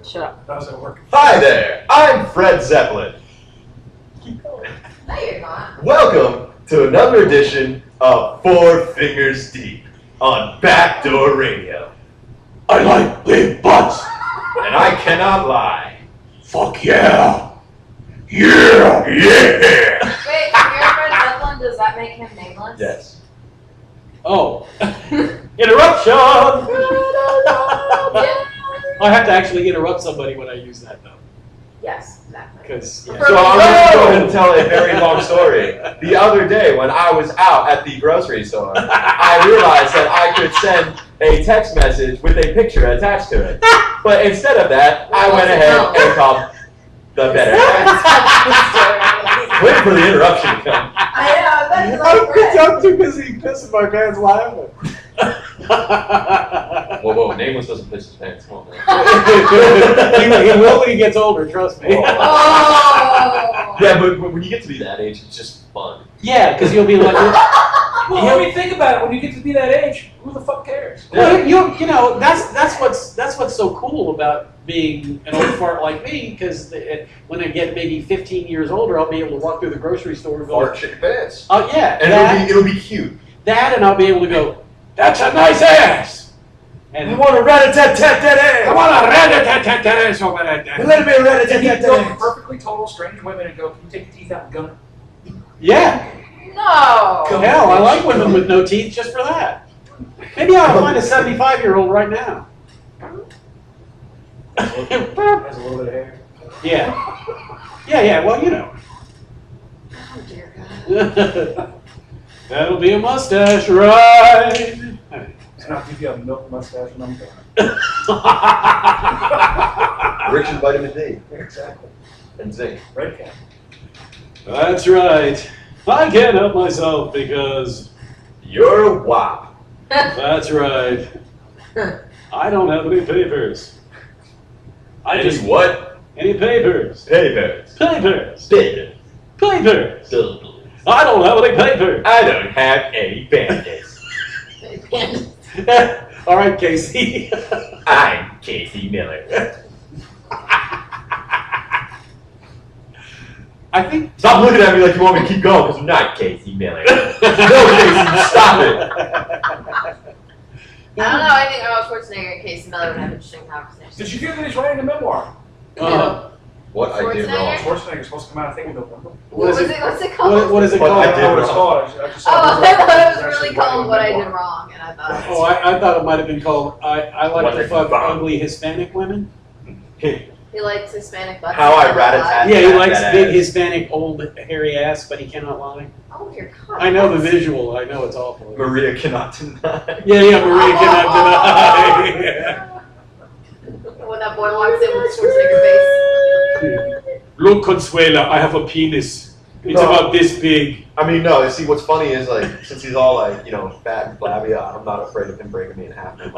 Shut up. How's that work? Hi there, I'm Fred Zeppelin. No, you're not. Welcome to another edition of Four Fingers Deep on Backdoor Radio. I like big butts. And I cannot lie. Fuck yeah. Yeah. Wait, you're Fred Zeppelin, does that make him nameless? Yes. Oh. Interruption. I have to actually interrupt somebody when I use that, though. Yes, exactly. Because, yeah. So I'm going to go ahead and tell a very long story. The other day when I was out at the grocery store, I realized that I could send a text message with a picture attached to it. But instead of that, I went ahead and called the better. Waiting for the interruption to come. I know, that's I'm too busy pissing my pants laughing. Whoa, nameless doesn't piss his pants. Come on, man. He will when he gets older, trust me. Oh. Yeah, but when you get to be that age, it's just fun. Yeah, because you'll be like, Well, I mean, think about it. When you get to be that age, who the fuck cares? well, you know, that's what's so cool about being an old fart like me, because when I get maybe 15 years older, I'll be able to walk through the grocery store and go, Fart shit your pants. oh yeah, And it'll be cute. that, and I'll be able to go, that's a nice ass. And I want a rat-a-tat-tat-tat ass. I want a rat-a-tat-tat-tat ass over that. Let me And you rat-a-tat-tat-tat go to ass. perfectly total strange women and go, can you take your teeth out and gun her? Yeah. No. Hell, I like women with no teeth just for that. Maybe I'll find a 75-year-old right now. Has a little bit of hair. Yeah. Yeah, well, you know. Oh, dear God. That'll be a mustache, right? And I'll give you a milk mustache when I'm done. Rich in vitamin D Exactly. and zinc. Red cap. That's right. I can't help myself because You're a wop. that's right. I don't have any papers. Any what? Any papers. Papers. Papers. Papers. Papers. I don't have any papers. I don't have any bandits. All right, Casey. I'm Casey Miller. I think. Stop looking at me like you want me to keep going, because I'm not Casey Miller. No, Casey, stop it. I don't know, I think Arnold Schwarzenegger and Casey Miller would have interesting conversations. Did you hear that he's writing a memoir? What I did wrong. Schwarzenegger's supposed to come out, I think, in November. What's it called? What is it What called? I I don't know what it's wrong. called. I just Oh, saw I thought it was really actually called What I writing a Did memoir. Wrong, and I thought. Oh, I thought it might have been called I What like I to Did fuck Wrong. ugly Hispanic women. He likes Hispanic butts. How I rat-a-tat. Yeah, he That likes ass. big Hispanic old hairy ass, but he cannot lie. Oh, dear God. I know the visual. I know it's awful. Maria cannot deny. Yeah, Maria cannot deny. When that boy walks in with Schwarzenegger face. Look, Consuela, I have a penis. It's No. about this big. I mean, no, see, what's funny is, like, since he's all, like, fat and flabby, I'm not afraid of him breaking me in half. No, Mo.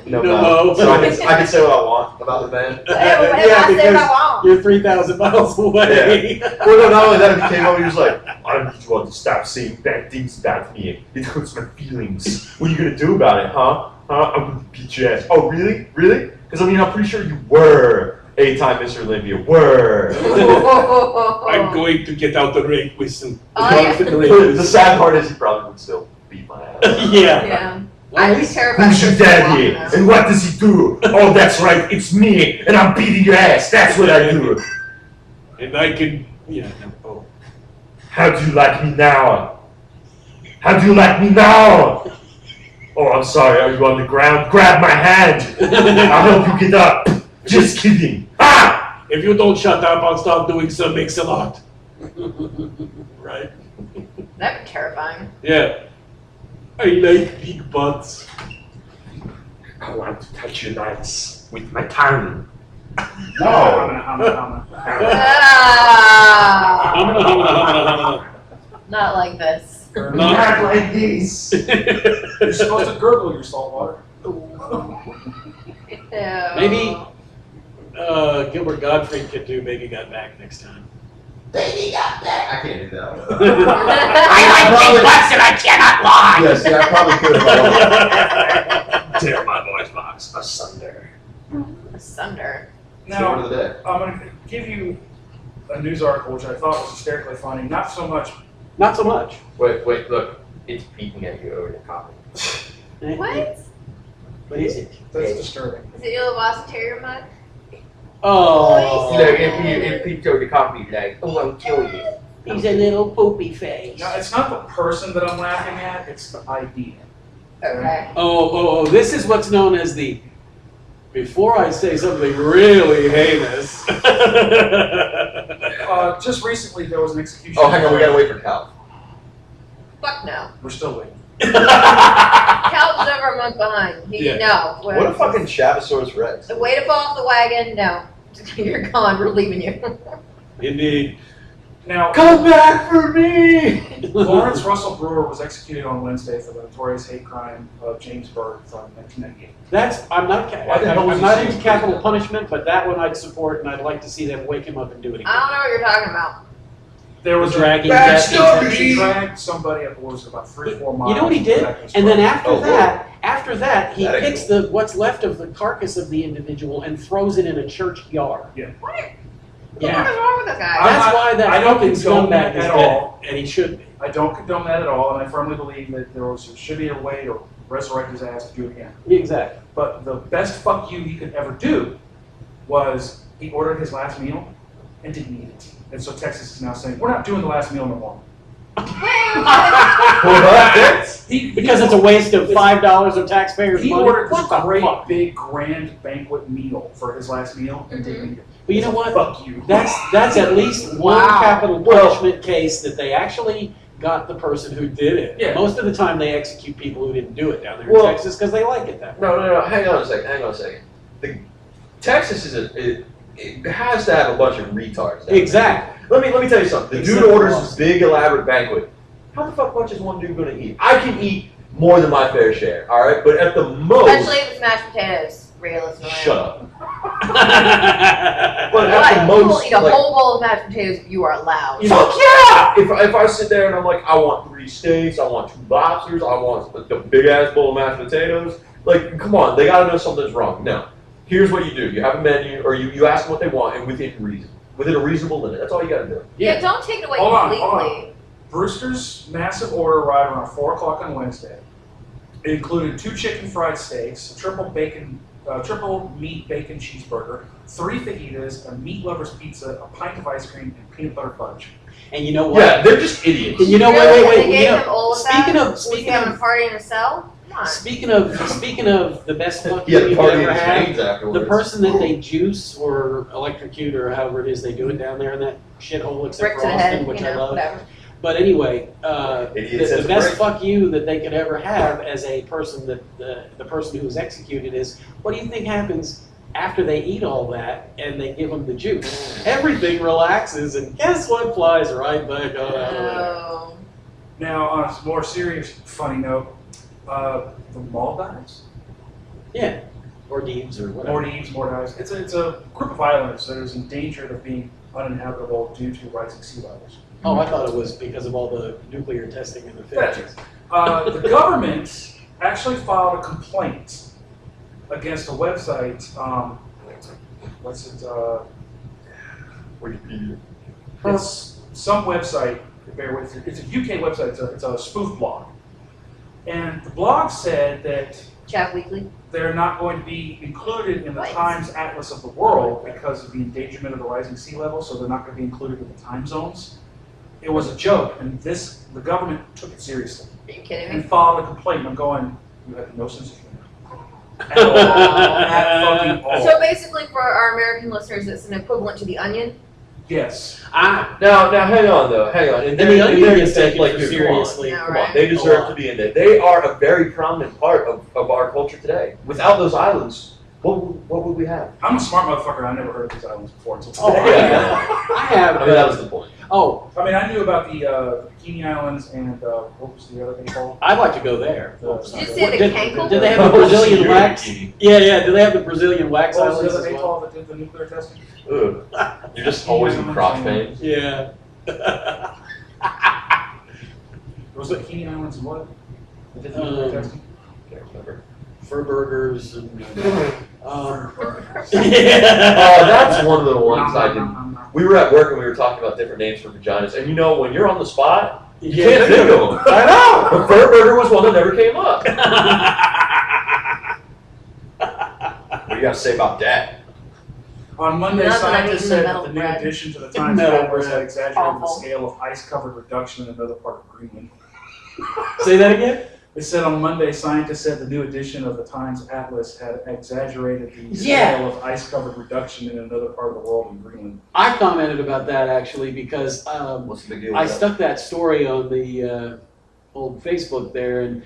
No, No, Mo. Mo. So I can say what I want about the man. Hey, what Yeah, I say because what I want. you're 3,000 miles away. Well, no, not only that, he came over, he was like, I need you all to stop saying bad things about me. It hurts my feelings. What are you going to do about it, huh? I'm going to beat your ass. Oh, really? Really? Because, I mean, I'm pretty sure you were 8-time Mr. Olympia. Were. I'm going to get out the rape whistle. Oh, yeah. The sad part is he probably would still beat my ass. Yeah. Yeah. I'd be terrified. Who's your of daddy? walking out. And what does he do? Oh, that's right, it's me, and I'm beating your ass. That's what I do. And I can, yeah. Oh. How do you like me now? How do you like me now? Oh, I'm sorry, are you on the ground? Grab my hand. I'll help you get up. Just kidding. Ah! If you don't shut up, I'll start doing some mix-a-lot. Right? That'd be terrifying. Yeah. I like big butts. I want to touch your nuts with my tongue. No. Ah, Hamana. not like this. Not like this. You're supposed to gurgle your salt water. Ew. Maybe Gilbert Gottfried could do Baby Got Back next time. Baby got back. I can't do that. I like big butts and I cannot lie. Yes, yeah, I probably could have. Tear my voice box asunder. Asunder. Now, Now, of the day. I'm going to give you a news article which I thought was hysterically funny. Not so much. Not so much. Wait, look. It's peeking at you over your copy. What? What is it? That's disturbing. Is it your Boston Terrier mug? Oh, What is it? It peeked over your copy like, oh, I'll kill you. he's a little poopy face. Now, it's not the person that I'm laughing at, it's the idea. Okay. Oh, this is what's known as the, before I say something really heinous. Just recently, there was an execution. Oh, hang on, we gotta wait for Cal. Fuck no. We're still waiting. Cal's over a month behind. Yeah. No. What a fucking Chavisaurus Rex. The way to fall off the wagon, no. You're gone. We're leaving you. Indeed. Now, Come back for me! Lawrence Russell Brewer was executed on Wednesday for the notorious hate crime of James Byrd from 1998. That's, I'm not Why the hell was I'm he not saying into that? capital punishment, but that one I'd support, and I'd like to see them wake him up and do it again. I don't know what you're talking about. There was Dragging a death he dragged somebody up was about 3 or 4 miles. You know what he did? back to his And then car. after that, he That ain't picks the what's left of the carcass of the individual and throws it in a churchyard. What? Yeah. What is wrong with this guy? That's why that I don't fucking condone scumbag that is at dead, all. and he should be. I don't condone that at all, and I firmly believe that there should be a way to resurrect his ass to do it again. Exactly. But the best fuck you he could ever do was he ordered his last meal and didn't eat it. And so Texas is now saying, we're not doing the last meal no more. Because it's a waste of $5 of taxpayers' He money. ordered What this the great, fuck? big, grand banquet meal for his last meal and didn't eat it. But you know So what? Fuck you. That's at least one Wow. capital punishment case that they actually got the person who did it. Yeah. Most of the time they execute people who didn't do it down there Well- in Texas because they like it that way. No, hang on a second. Texas it has to have a bunch of retards. down there. Exactly. Let me tell you something. The dude Except orders for this big elaborate banquet. How the fuck much is one dude gonna eat? I can eat more than my fair share, alright? But at the most Especially if it's mashed potatoes. Realist. shut up. But But at the you will most eat a like, whole bowl of mashed potatoes if you are allowed. fuck yeah! If I sit there and I'm like, I want 3 steaks, I want 2 lobsters, I want the big ass bowl of mashed potatoes, like come on, they gotta know something's wrong. No. Here's what you do. You have a menu or you ask them what they want and within reason. Within a reasonable limit. That's all you gotta do. Yeah, don't take it away Hold on, completely. hold Brewster's massive order arrived around 4 o'clock on Wednesday. It included 2 chicken fried steaks, a triple meat bacon cheeseburger, 3 fajitas, a meat lover's pizza, a pint of ice cream, and peanut butter fudge. And you know what? Yeah, they're just idiots. And you know, Really? wait. They You gave know, him all of speaking that? of Was he having a party in a cell? Come on. speaking of the best fuck He had you a party in ever his had, veins afterwards. the person that they juice or electrocute or however it is they do it down there in that shithole, except Brick for to the Austin, head, which you I know, love. whatever. But anyway, Idiots the as a best brick. fuck you that they could ever have as a person that the person who was executed is, what do you think happens after they eat all that and they give them the juice? Everything relaxes and guess what flies right back on out of there. Oh. Now, on a more serious, funny note, the Maldives, Yeah, or Deebs or whatever. Maldives, it's a group of islands that is in danger of being uninhabitable due to rising sea levels. Oh, I thought it was because of all the nuclear testing in the That's 50s. The government actually filed a complaint against a website. What's it? Wikipedia. It's some website. Bear with it. It's a UK website. It's a spoof blog, and the blog said that Chav Weekly. they're not going to be included in the What? Times Atlas of the World because of the endangerment of the rising sea level. So they're not going to be included in the time zones. It was a joke, and the government took it seriously Are you kidding and me? filed a complaint. And I'm going, you have no sense of humor. At all. At fucking all. So basically, for our American listeners, it's an equivalent to the Onion. Yes. Ah, Now, hang on though, hang on. and the onion their gets defense, taken dude, seriously. Yeah, Come right. on, they A deserve lot. to be in there. They are a very prominent part of our culture today. Without those islands, what would we have? I'm a smart motherfucker. I never heard of these islands before until Oh, today. I have. I mean, that was the point. Oh, I mean, I knew about the Bikini Islands and what was the other thing called? I'd like to go there. Did you say the Cankle? Did they have the Brazilian wax? Yeah. Do they have the Brazilian wax What was islands the as other well? atoll that did the nuclear testing? Ugh. You're just always in crotch pains. Yeah. Was it Bikini Islands and what? That did the nuclear testing? Can't remember. fur burgers and That's one of the ones I didn't. We were at work and we were talking about different names for vaginas, and you know when you're on the spot, you can't think of them. I know. But fur burger was one that never came up. What do you got to say about that? On Monday, Not that I'm scientists eating said the that metal the new bread. addition to the Times Metal Atlas bread. had exaggerated the Awful. scale of ice-covered reduction in another part of Greenland. Say that again? It said on Monday, scientists said the new edition of the Times Atlas had exaggerated the Yeah. scale of ice-covered reduction in another part of the world in Greenland. I commented about that actually because What's the big deal? I with that? stuck that story on the old Facebook there, and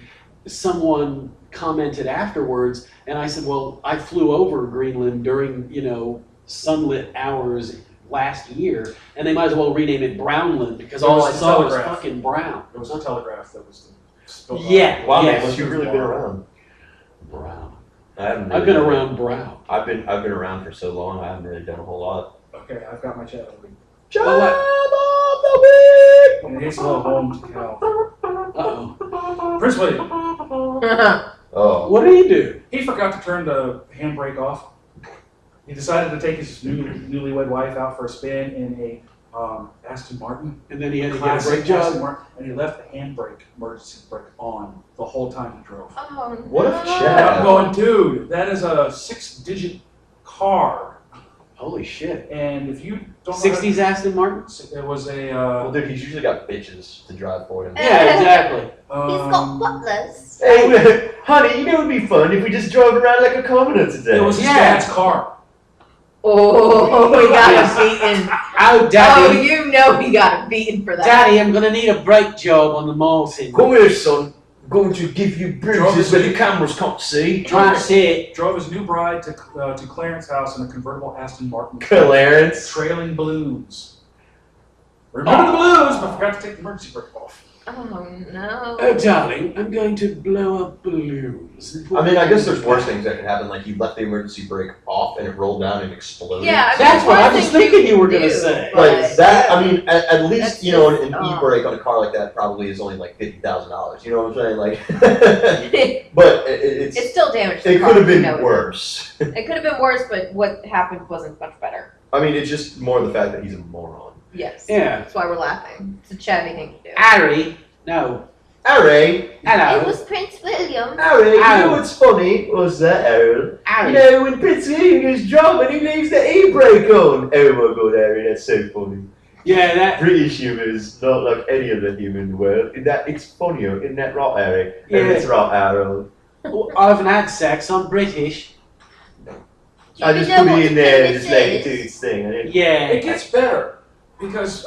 someone commented afterwards, and I said, well, I flew over Greenland during, sunlit hours last year, and they might as well rename it Brownland because all I It was saw was Telegraph. fucking brown. It was a telegraph that was spilled out. Yeah, Wow, man, yes. must you really been around? Brown. I haven't. I've been around brown. I've been around for so long. I haven't really done a whole lot. Okay, I've got my chat. Job Well, of the week. And he's a little home to Cal. Uh-oh. Prince William, Oh. What did he do? he forgot to turn the handbrake off. He decided to take his newlywed wife out for a spin in a Aston Martin. And then he had to get a Classic brake job. Aston Martin, and he left the handbrake, emergency brake on the whole time he drove. Oh, What a no. chat. I'm going, dude, that is a 6-digit car. Holy shit. And if you don't know 60s Aston Martin? it was a, Well, dude, he's usually got bitches to drive for him. Yeah, exactly. He's got butlers. Hey, honey, you know it'd be fun if we just drove around like a commoner today. it was his Yeah. dad's car. Oh, he got a beating. Oh, Oh, Daddy. you know he got a beating for that. Daddy, I'm gonna need a brake job on the mountain. Come here, son. I'm going to give you Drove bruises his- where the cameras can't see. Try to see it. Drove his new bride to Clarence House in a convertible Aston Martin. Clarence. Trailing balloons. Remember the balloons, but forgot to take the emergency brake off. Oh, no. Oh, darling, I'm going to blow up balloons. I mean, I guess there's worse things that could happen. Like you left the emergency brake off and it rolled down and exploded. Yeah, I mean, That's what I one was thing thinking you were can gonna do, say. Like but- that, I mean, at least That's you know, just, an e-brake on a car like that probably is only like $50,000. You know what I'm saying? Like, but it's It's still damaged. it could have been worse. It could have been worse, but what happened wasn't much better. I mean, it's just more the fact that he's a moron. Yes. Yeah. That's why we're laughing. It's a chatty thing to do. Harry, no. Harry, Hello. It was Prince William. Harry, you know Ow. what's funny? Was that Harold? Harry. You know, when Prince William goes drunk and he leaves the e-brake on. Oh my god, Harry, that's so funny. Yeah, that. British humour is not like any other humour in the world. It's funnier, isn't that right, Harry? Yeah. And it's right, Harold. I haven't had sex. I'm British. I Do you just know put what it in the there and penis just let it is? do its thing. I didn't- Yeah. It gets better because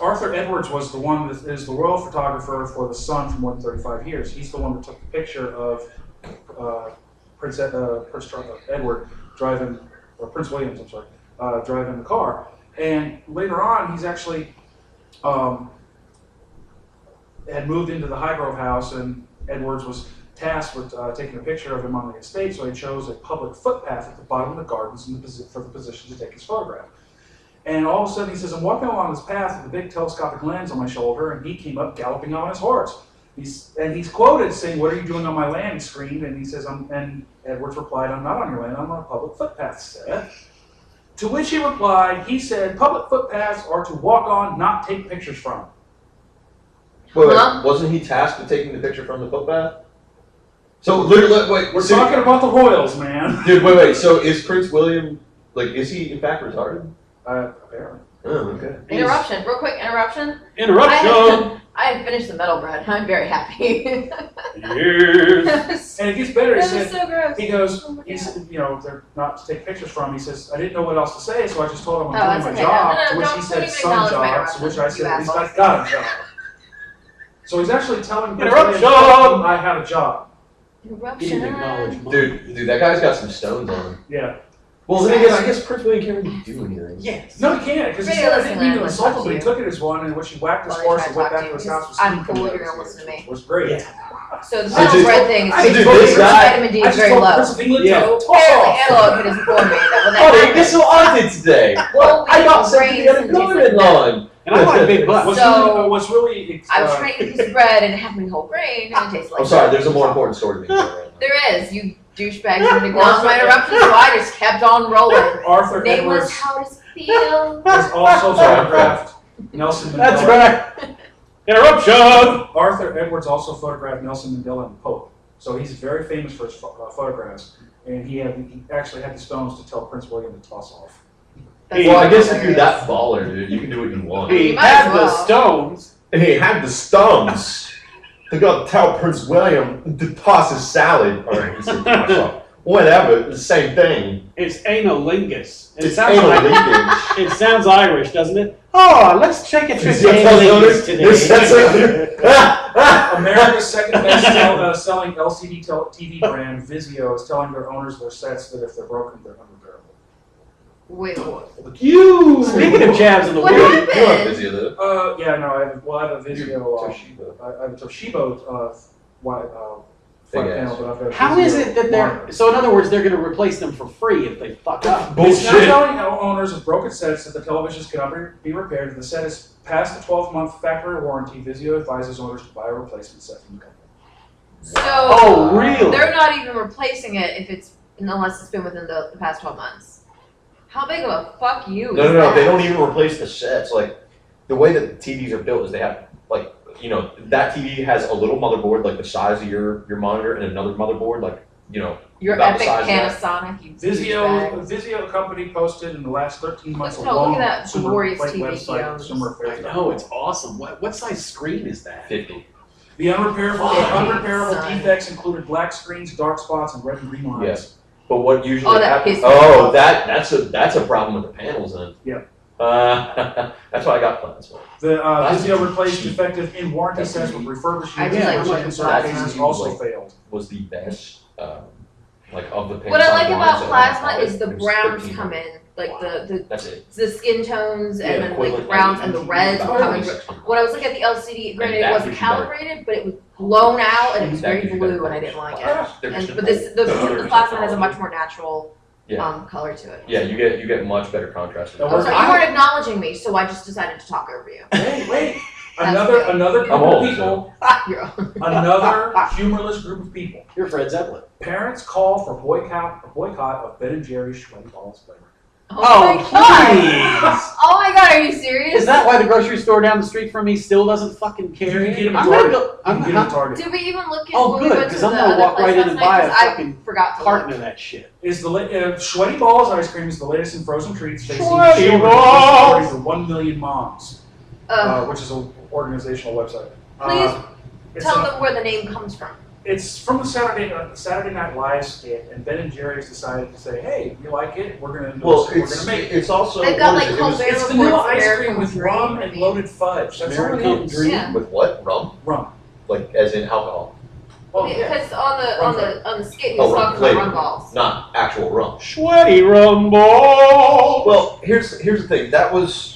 Arthur Edwards was the one that is the royal photographer for the Sun for more than 35 years. He's the one that took the picture of Prince Edward driving, or Prince Williams, I'm sorry, driving the car. And later on, he's actually had moved into the Highgrove house, and Edwards was tasked with taking a picture of him on the estate, so he chose a public footpath at the bottom of the gardens for the position to take his photograph. And all of a sudden he says, I'm walking along this path with a big telescopic lens on my shoulder, and he came up galloping on his horse. He's quoted saying, what are you doing on my land? He screamed, and he says, and Edwards replied, I'm not on your land, I'm on a public footpath, Seth. To which he replied, he said, public footpaths are to walk on, not take pictures from. Wait, Huh? wasn't he tasked with taking the picture from the footpath? So literally, wait, We're talking about the royals, man. dude, wait. So is Prince William is he in fact retarded? Apparently. Oh, okay. Interruption. Real quick interruption. Interruption. I have finished the metal bread. I'm very happy. Yes. And it gets better. He That was said, so gross. he goes, Oh my he God. said, they're not to take pictures from. He says, I didn't know what else to say, so I just told him Oh, I'm that's doing my okay. job. No, To which he don't said, even some acknowledge my job. To which I said, interruption, at least you I got a job. So he's actually telling Prince Interruption! William, I had a job. He Interruption. didn't acknowledge mine. Dude, that guy's got some stones on him. Yeah. Well, then again, I guess Prince William can't really do anything. Yes. No, he can't, because he Radio said I didn't mean to listener, insult him, let's but he talk took to it as one, in which he whacked his Well, horse they and try went to back talk to his to you, house with I'm steam cool, coming you're out gonna of his listen to ears, me. which was great. Yeah. So the I metal just- bread thing is I Dude, just told this you, guy- vitamin D I is just very told low. Prince of England Yeah. to toss Apparently, off. analog had informed me that when that Oh, happens, guess what I did today? Well, I got we sent to raised the and unemployment things like line. And I like big butts. What's really I was trying to eat a piece of bread and it happened to be whole grain and it tastes like I'm sorry, there's a more important story to me right now. There is. You douchebags didn't acknowledge my interruption, so I just kept on rolling. Arthur Nameless, Edwards how does it feel? has also photographed Nelson Mandela. That's right. Interruption! Arthur Edwards also photographed Nelson Mandela and the Pope. So he's very famous for his photographs. And he actually had the stones to tell Prince William to toss off. Well, I guess if you're that baller, dude, you can do what you want. He You might had as the well. stones. He had the stones. They got to tell Prince William to toss his salad. All right, he said toss off. Whatever, the same thing. It's analingus. It's anal leakage. It sounds Irish, doesn't it? Oh, let's take a trip Is to it analingus today. America's second best selling LCD TV brand, Vizio, is telling their owners of their sets that if they're broken, they're unrepairable. Wait, what? You! Speaking of jabs in the What world. happened? You have Vizio, though. Yeah, no, I have a Vizio. Toshiba. I have a Toshiba front Big panel, ass. but I've got a How Vizio is it that they're... monitor. So in other words, they're going to replace them for free if they fuck up. It's not Bullshit. telling owners of broken sets that the televisions cannot be repaired. If the set is past the 12-month factory warranty, Vizio advises owners to buy a replacement set from the company. So Oh, really? they're not even replacing it if it's unless it's been within the past 12 months. How big of a fuck you? No, is that? they don't even replace the sets. Like, the way that the TVs are built is they have, like, you know, that TV has a little motherboard, like the size of your monitor, and another motherboard, like, you know, Your about epic the size of that. Panasonic. You Vizio, douchebag. Vizio company posted in the last 13 months Look alone. at that Consumer glorious complaint TV he website, owns. Consumer I Affairs. know, it's awesome. What size screen is that? 50. The unrepairable Son. defects included black screens, dark spots, and red and green lines. Yes. But what usually Oh, that happens? pissed me Oh, off. that's a problem with the panels then. Yeah. That's why I got plans. The That's Vizio replaced cheap. defective in warranty sets with refurbished I units, just like which looking in for certain that cases kind. also Like- failed. Was the best, like of the Panasonic What I like about lines that plasma I is the it was browns 13. come in, like That's it. the skin tones and then like the equivalent browns and the LED reds about will come in. 2600. When I was looking at the LCD, granted it that wasn't gives you better- calibrated, but it was blown out and it was That very gives you blue better and I didn't like it. colors. They're And just but this the 100% plasma has a quality. much more natural Yeah. color to it. Yeah, you get much better contrast. Now, Oh, we're- sorry, you weren't acknowledging me, so I just decided to talk over you. Wait. That's Another good. group I'm of old, people, You're- another humorless group of people. You're Fred Zeppelin. Parents call for boycott of Ben and Jerry's Sweaty Balls flavor. Oh my god! please! Oh my god, are you serious? Is that why the grocery store down the street from me still doesn't fucking You carry can get it? them I'm at gonna Target. go. You I'm can get them gonna at Target. Did we even look at Oh, when we good, went 'cause to I'm the gonna other walk place right in last and night, buy a 'cause I fucking forgot to carton look. of that shit. Is the Sweaty Balls ice cream is the latest in frozen treats facing Sweaty children Balls! according to 1 Million Moms, which is an organizational website. Please it's Tell a- them where the name comes from. It's from the Saturday Night Live skit, and Ben and Jerry's decided to say, "Hey, you like it? We're gonna Well, we're gonna make it." it's also They've got what like is it? It was- Colbert It's vanilla Report's ice cream American with Dream. rum I and mean, loaded fudge. That's all it American is. Dream. Yeah. with what rum? Rum. Like as in alcohol, Well, yeah. Because on the skit he Oh, was rum talking about flavor. rum balls. not actual rum. Sweaty rumble. Well, here's the thing. Was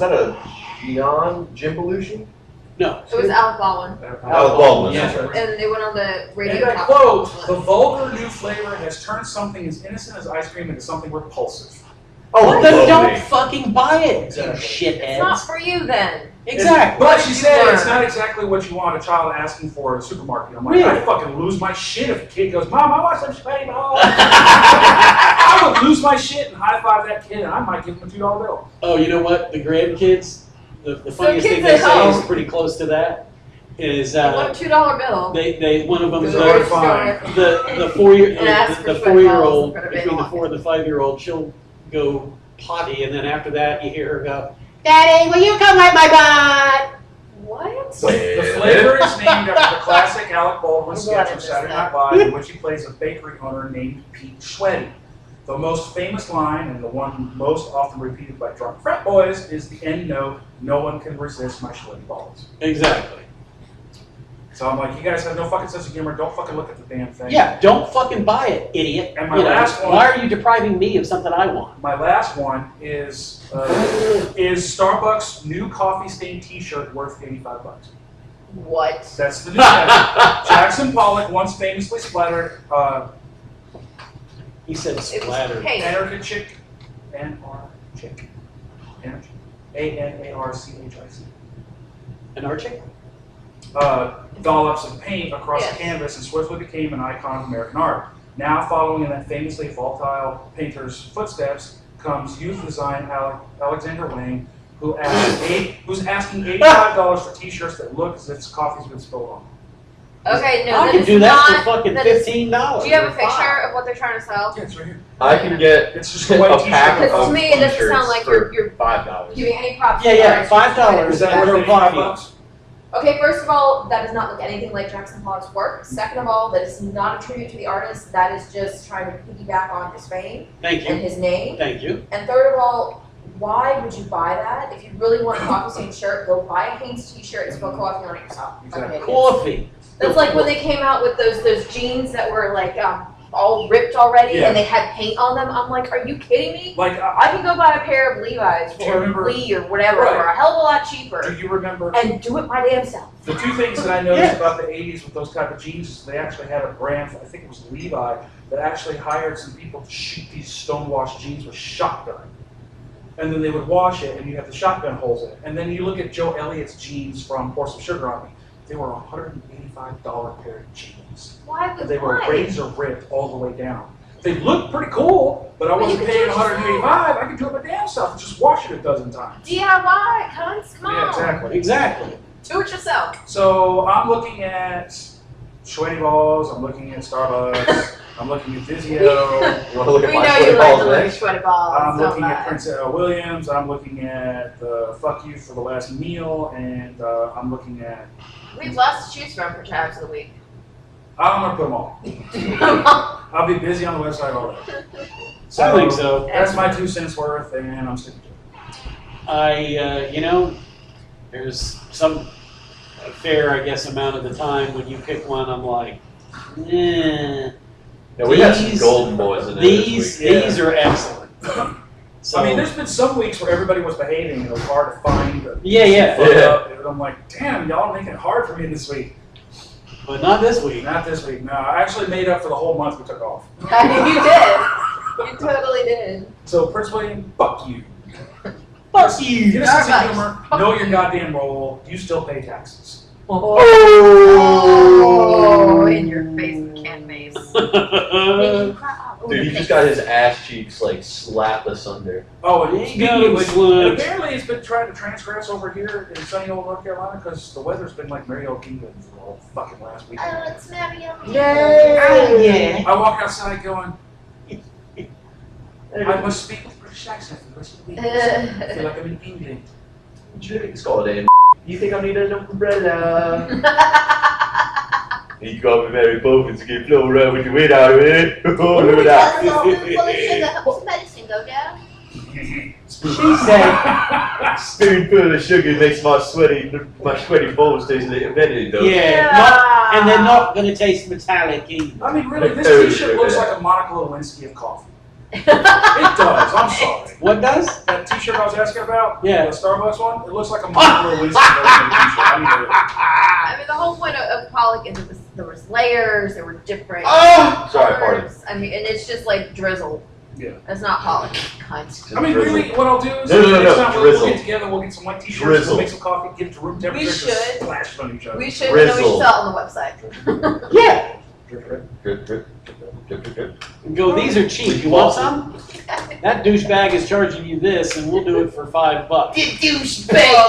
that a Jim Belushi? No. It was Alec Baldwin, Alec Baldwin. Yeah. That's right. and they went on the radio. And I talk quote, about "The it. vulgar new flavor has turned something as innocent as ice cream into something repulsive." Well, then don't lovely. fucking buy it, Exactly. you It's not shitheads. for you then. Exactly. But What she did you said it's learn? not exactly what you want a child asking for at a supermarket. I'm like, Really? I'd fucking lose my shit if a kid goes, "Mom, I want some Sweaty Balls." I would lose my shit and high five that kid, and I might give him a $2 bill. Oh, you know what? The grandkids, the funniest kids thing they at say home. is pretty close to that. Is They want a $2 bill. they one of them Go is to the grocery fine. store. the 4-year And ask for the Sweaty 4-year-old Balls in front of between the everyone. 4 and the 5-year-old, she'll go potty, and then after that you hear her go, "Daddy, will you come wipe my butt?" What? The flavor is named after the classic Alec Baldwin I'm glad sketch I from missed Saturday that. Night Live, in which he plays a bakery owner named Pete Sweaty. The most famous line, and the one most often repeated by drunk frat boys, is the end note, "No one can resist my Sweaty Balls." Exactly. So I'm like, you guys have no fucking sense of humor, don't fucking look at the damn thing. Yeah, don't fucking buy it, idiot. And my You know, last one- why are you depriving me of something I want? My last one is Starbucks' new coffee stained t-shirt worth $85. What? That's the new one. Jackson Pollock once famously splattered He said It was splatter. pink. Anarcha Chick, N-R Chick. Anarcha. ANARCHIC. An archie? Dollops of paint across Yes. the canvas and swiftly became an icon of American art. Now, following in that famously volatile painter's footsteps, comes youth design Alexander Wang, who's asking $85 for T-shirts that look as if coffee's been spilled on. Okay, no, I that can is do that not. for fucking that is- $15. Do you have a or $5. picture of what they're trying to sell? Yeah, it's right here. I can get It's just a white a T-shirt. pack Because of to me, it doesn't sound t-shirts like for you're $5. giving any props. Yeah, to yeah, the artist. $5 Is that for worth a coffee. $85? Okay, first of all, that does not look anything like Jackson Pollock's work. Second of all, that is not a tribute to the artist. That is just trying to piggyback on his fame Thank and you. his name. Thank you. And third of all, why would you buy that? If you really want a coffee stain shirt, go buy a Hanes t-shirt and spill coffee on it yourself. Exactly. Okay. Coffee. That's like when they came out with those jeans that were like all ripped already Yeah. and they had paint on them. I'm like, are you kidding me? Like, I can go buy a pair of Levi's Do you or remember- Lee or whatever Right. for a hell of a lot cheaper do you remember and do it my damn self. the two things that I noticed Yeah. about the 80s with those type of jeans is they actually had a brand, I think it was Levi, that actually hired some people to shoot these stonewashed jeans with shotgun. And then they would wash it and you have the shotgun holes in it. And then you look at Joe Elliott's jeans from Pour Some Sugar on Me. They were a $185 pair of jeans. Why would They were why? razor ripped all the way down. They looked pretty cool, but I But you wasn't could do paying it yourself. $185. I could do it my damn self and just wash it a dozen times. DIY, cunts, come Yeah, on. exactly. Exactly. Do it yourself. So I'm looking at sweaty balls. I'm looking at Starbucks. I'm looking at Vizio. You want to look at We my know sweaty you like balls to look at next? sweaty balls. I'm so looking at much. Prince Williams. I'm looking at the Fuck You for the Last Meal, and I'm looking at. We have lots to choose from for Chavs of the week. I'm gonna put them all. I'll be busy on the website all day. I think so. That's my 2 cents worth, and I'm sticking to it. You know, there's a fair, I guess, amount of the time when you pick one, I'm like, Yeah, we had some These- golden boys in there this these week. these are excellent. So, I mean, there's been some weeks where everybody was behaving, and it was hard to find. Yeah. Fuck up, and I'm like, damn, y'all are making it hard for me this week. but not this week. Not this week. No, I actually made up for the whole month we took off. You did. You totally did. So, Prince William, fuck you. Fuck you. Get a sense of Starbucks. humor. Fuck Know you. your goddamn role. You still pay taxes. Oh, in your face with can't face. Dude, he just got his ass cheeks like slapped asunder. Oh, and There you speaking go, of which, slugs. and apparently it's been trying to transgress over here in sunny old North Carolina because the weather's been like Mario Kingdom for the whole fucking last week. Oh, it's Mario. Yeah. I walk outside going, I must speak with British accent for the rest of the week. I feel like I'm in England. It's called in. You think I need an umbrella? You got me very Poppins to get flow around with the wind out of it. Oh, look at that. Helps medicine go down. She said, Spoonful of sugar makes my sweaty balls taste like invented though. yeah, and they're not going to taste metallic either. I mean, really, this t-shirt looks like a Monica Lewinsky of coffee. It does, I'm sorry. What does? That t-shirt I was asking about, Yeah. the Starbucks one, it looks like a Monica Lewinsky version of the t-shirt. I need to I mean, the whole point of Pollock is that there was layers, there were different Oh! Sorry, pardon. colors. I mean, and it's just like drizzle. Yeah. It's not Pollock. Cunt. I mean, Drizzle. really, what I'll do is No, next time we'll drizzle. get together, we'll get some white t-shirts, Drizzle. we'll make some coffee, get it to room temperature, just should. splash it on each other. We should, and then we Drizzle. should sell it on the website. Yeah. Drip, drip. Drip, drip, drip, drip, drip. And go, these are cheap. You want some? That douchebag is charging you this, and we'll do it for $5. Well,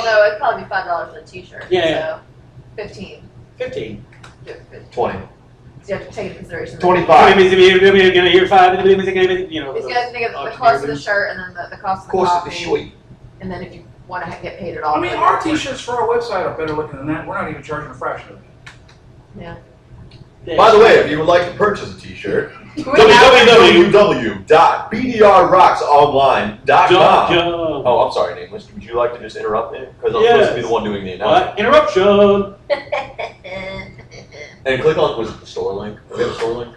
no, it'd probably be $5 for the t-shirt. Yeah. So, 15. 15. Do it for 15. 20. So you have to take into consideration. 25. You're gonna hear 5. You know. Because you have to think of the cost of the shirt and then the cost of the Course of the coffee. short. And then if you want to get paid at all. I mean, our t-shirts for our website are better looking than that. We're not even charging a fraction of it. Yeah. By the way, if you would like to purchase a t-shirt, We have- www.bdrrocksonline.com. Oh, I'm sorry, Nameless. Would you like to just interrupt me? Because I'm supposed to be the one doing the announcement. What? Interruption. And click on, was it the store link? Do we have a store link?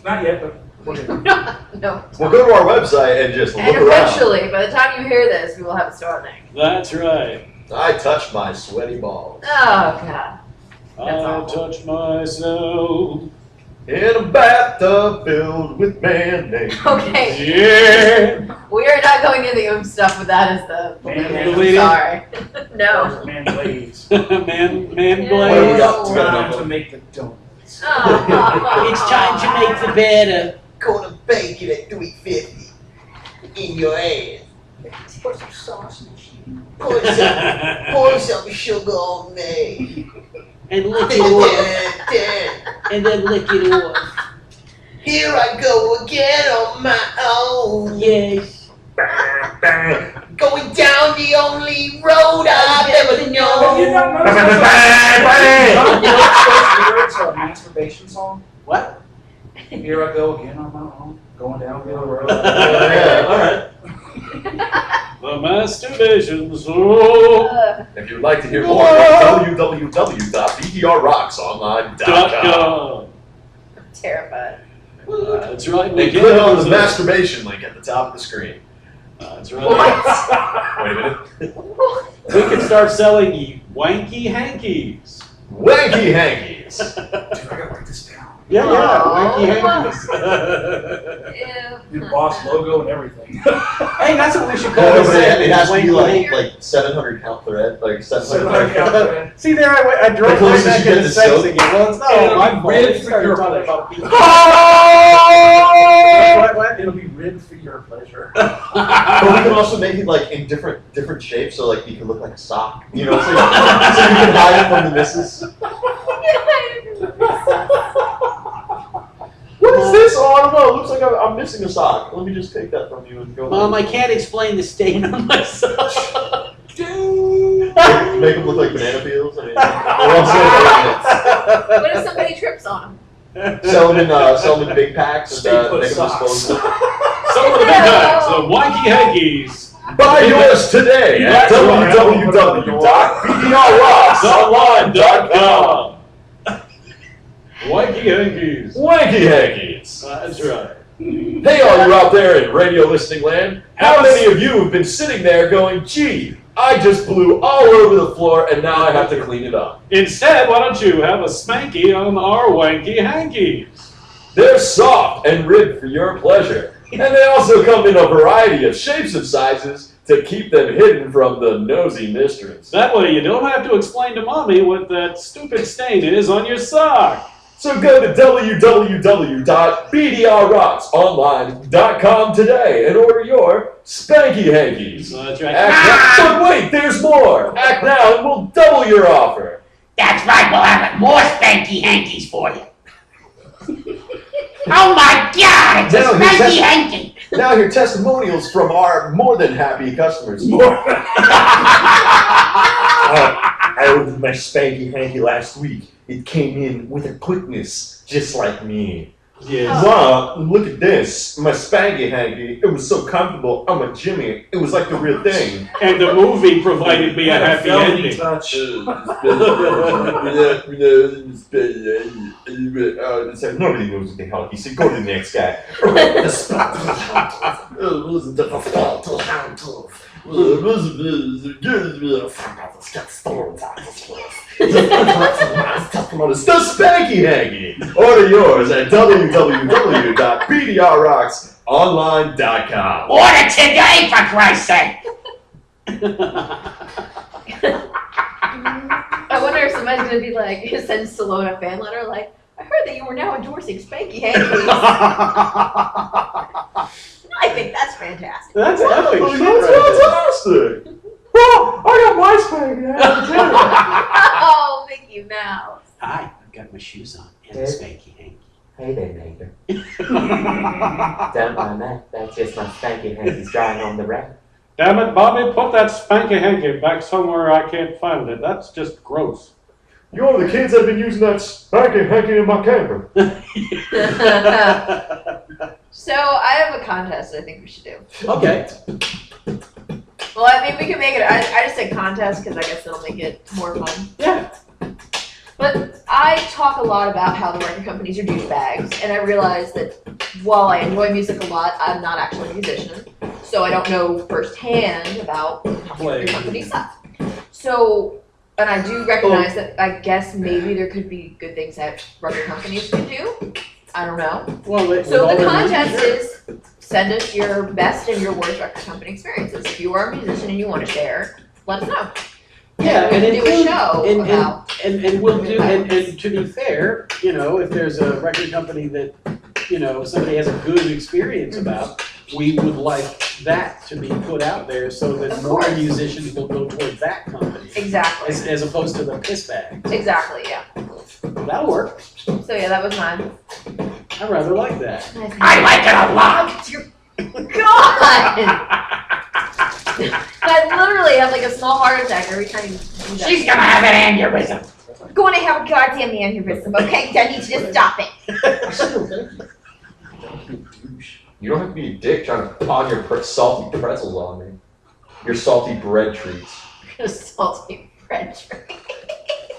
Not yet, but we're good. No. Well, go to our website and just look And around. eventually, by the time you hear this, we will have a store name. That's right. I touched my sweaty balls. Oh, God. I touch myself. In a bathtub filled with mayonnaise. Okay. Yeah. We are not going into the Oomph stuff with that as the Man, Bleeding. Sorry. No. Man blades. Man What do we glaze. got? We got Time enough to of make the donuts. It's time to make the batter. Gonna bake it at 350 in your ass. Put some sausage. Pour some sugar on me. And lick it off. Dad, And then lick it off. here I go again on my own. Yes. Going down the only road I've ever You known. don't know the lyrics of a masturbation song? What? Here I go again on my own, going down the road. Yeah, alright. The masturbation song. If you'd like to hear more, www.bdrrocksonline.com. .com. I'm terrified. That's right. And click on the masturbation link at the top of the screen. That's right. Wait a minute. We can start selling you wanky hankies. Wanky hankies. Dude, I gotta write this down. Yeah, wanky Oh. hankies. Ew. Your boss logo and everything. Hey, that's what we should call No, this. but it has to be Wanky like 700 count thread, like 700 700 count thread. thread. See, there I drove The right closest back you get into to sex silk. again. Well, it's not It'll all my be fault. red We for started your talking pleasure. about people. What? It'll be ribbed for your pleasure. But we can also make it like in different shapes, so like you can look like a sock. You know, so you can hide it from the missus. What is this? Oh, I don't know. It looks like I'm missing a sock. Let me just take that from you and go. Mom, I can't explain the stain on my sock. Make them look like banana peels. I mean, What if somebody trips on sell them in big packs Stay and put make them socks. disposable. Some of the big guys, the wanky hankies. Buy yours today at That's right. www.bdrrocksonline.com. Wanky hankies. Wanky hankies. That's right. Hey, all you out there in radio listening land, how many of you have been sitting there going, gee, I just blew all over the floor and now I have to clean it up? Instead, why don't you have a spanky on our wanky hankies? They're soft and ribbed for your pleasure. And they also come in a variety of shapes and sizes to keep them hidden from the nosy mistress. That way you don't have to explain to mommy what that stupid stain is on your sock. So go to www.bdrrocksonline.com today and order your Spanky Hankies. That's right. Act now, but wait, there's more. Act now and we'll double your offer. That's right, we'll have more spanky hankies for you. Oh my God, it's a Now, spanky hanky. Now hear testimonials from our more than happy customers. I ordered my Spanky Hanky last week. It came in with a quickness, just like me. Yes. Wow, look at this. My Spanky Hanky. It was so comfortable. I'm a Jimmy. It was like the real thing. And the movie provided me a happy Velvety ending. touch. It's like, nobody knows what the hell he said. Go to the next guy. It's the Spanky Hanky. Order yours at www.bdrrocksonline.com. Order today, for Christ's sake. I wonder if somebody's gonna be like, send Stallone a fan letter like, I heard that you were now endorsing Spanky Hankies. I think that's fantastic. That's epic Oh, shit that's right fantastic. Oh, I got my Spanky Hanky. Oh, Mickey Mouse. Hi, I've got my shoes on and a spanky hanky. Hey there, neighbor. Don't mind that. That's just my spanky hankies drying on the rack. Damn it, Bobby, put that spanky hanky back somewhere I can't find it. That's just gross. You're the kids that have been using that Spanky Hanky in my camper. So I have a contest I think we should do. Okay. Well, I mean, we can make it, I just said contest because I guess it'll make it more fun. Yeah. But I talk a lot about how the record companies are douchebags, and I realize that while I enjoy music a lot, I'm not actually a musician, so I don't know firsthand about how the record companies suck. So, and I do recognize that I guess maybe there could be good things that record companies could do. I don't know. Well, So the contest is send us your best and your worst record company experiences. If you are a musician and you want to share, let us know. Yeah, and and we can do a show about. And we'll do, and to be fair, you know, if there's a record company that, you know, somebody has a good experience about, we would like that to be put out there so that Of more course. musicians will go toward that company. Exactly. As opposed to the piss bag. Exactly, yeah. That'll work. So yeah, that was mine. I rather like that. I like it a lot. God! I literally have like a small heart attack every time you do that. She's gonna have an aneurysm. I'm going to have a goddamn aneurysm, okay? I need you to stop it. You don't have to be a dick trying to pawn your salty pretzels on me. Your salty bread treats. Salty bread treat.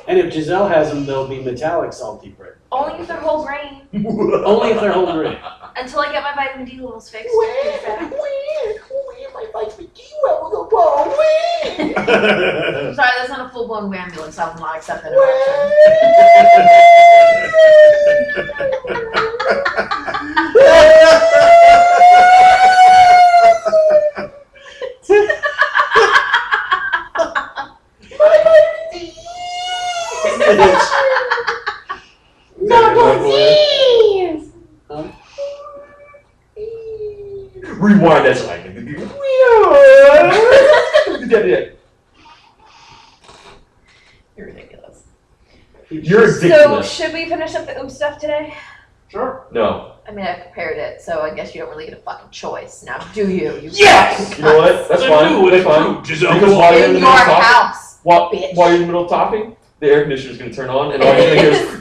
And if Giselle has them, they'll be metallic salty bread. Only if they're whole grain. Only if they're whole grain. Until I get my vitamin D levels fixed. My vitamin D levels are low. I'm sorry, that's not a full-blown ambulance. I will not accept that Rewind that so I can You're ridiculous. You're So, ridiculous. should we finish up the Oomph stuff today? Sure. No. I mean, I prepared it, so I guess you don't really get a fucking choice. Now, do you? Yes! You know what? That's fine. That's fine. Because while you're in In the your middle of talking, house. while bitch. you're in the middle of talking, the air conditioner is going to turn on, and all you're going to hear is.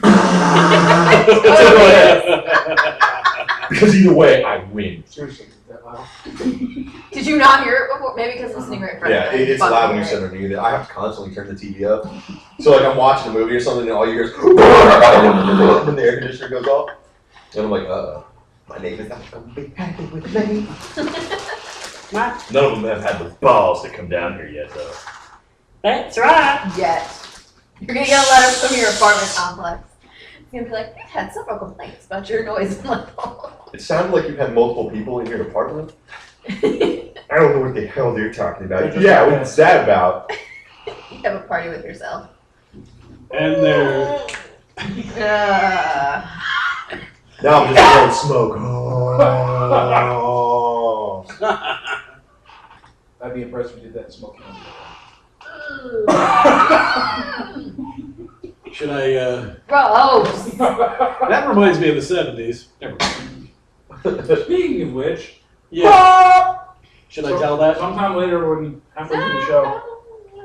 Because either way, I win. Seriously, that loud. Did you not hear it before? Maybe because I'm sitting right in front Yeah, of it. it's Fucking loud when you hear sit it. underneath it. I have to constantly turn the TV up. So like I'm watching a movie or something and all you hear is when the air conditioner goes off. And I'm like, my neighbor's not gonna be happy with me. None of them have had the balls to come down here yet, though. That's right. Yet. You're gonna get a letter from your apartment complex. It's gonna be like, we've had several complaints about your noise. I'm like, oh. It sounded like you had multiple people in your apartment. I don't know what the hell they're talking about. Yeah, what's that about? You have a party with yourself. And they're. Now I'm just blowing smoke. Oh. I'd be impressed if you did that in Smoky Should I, Gross. that reminds me of the 70s. Never mind. Speaking of which, Yeah. Should I tell that? sometime later when halfway through the show,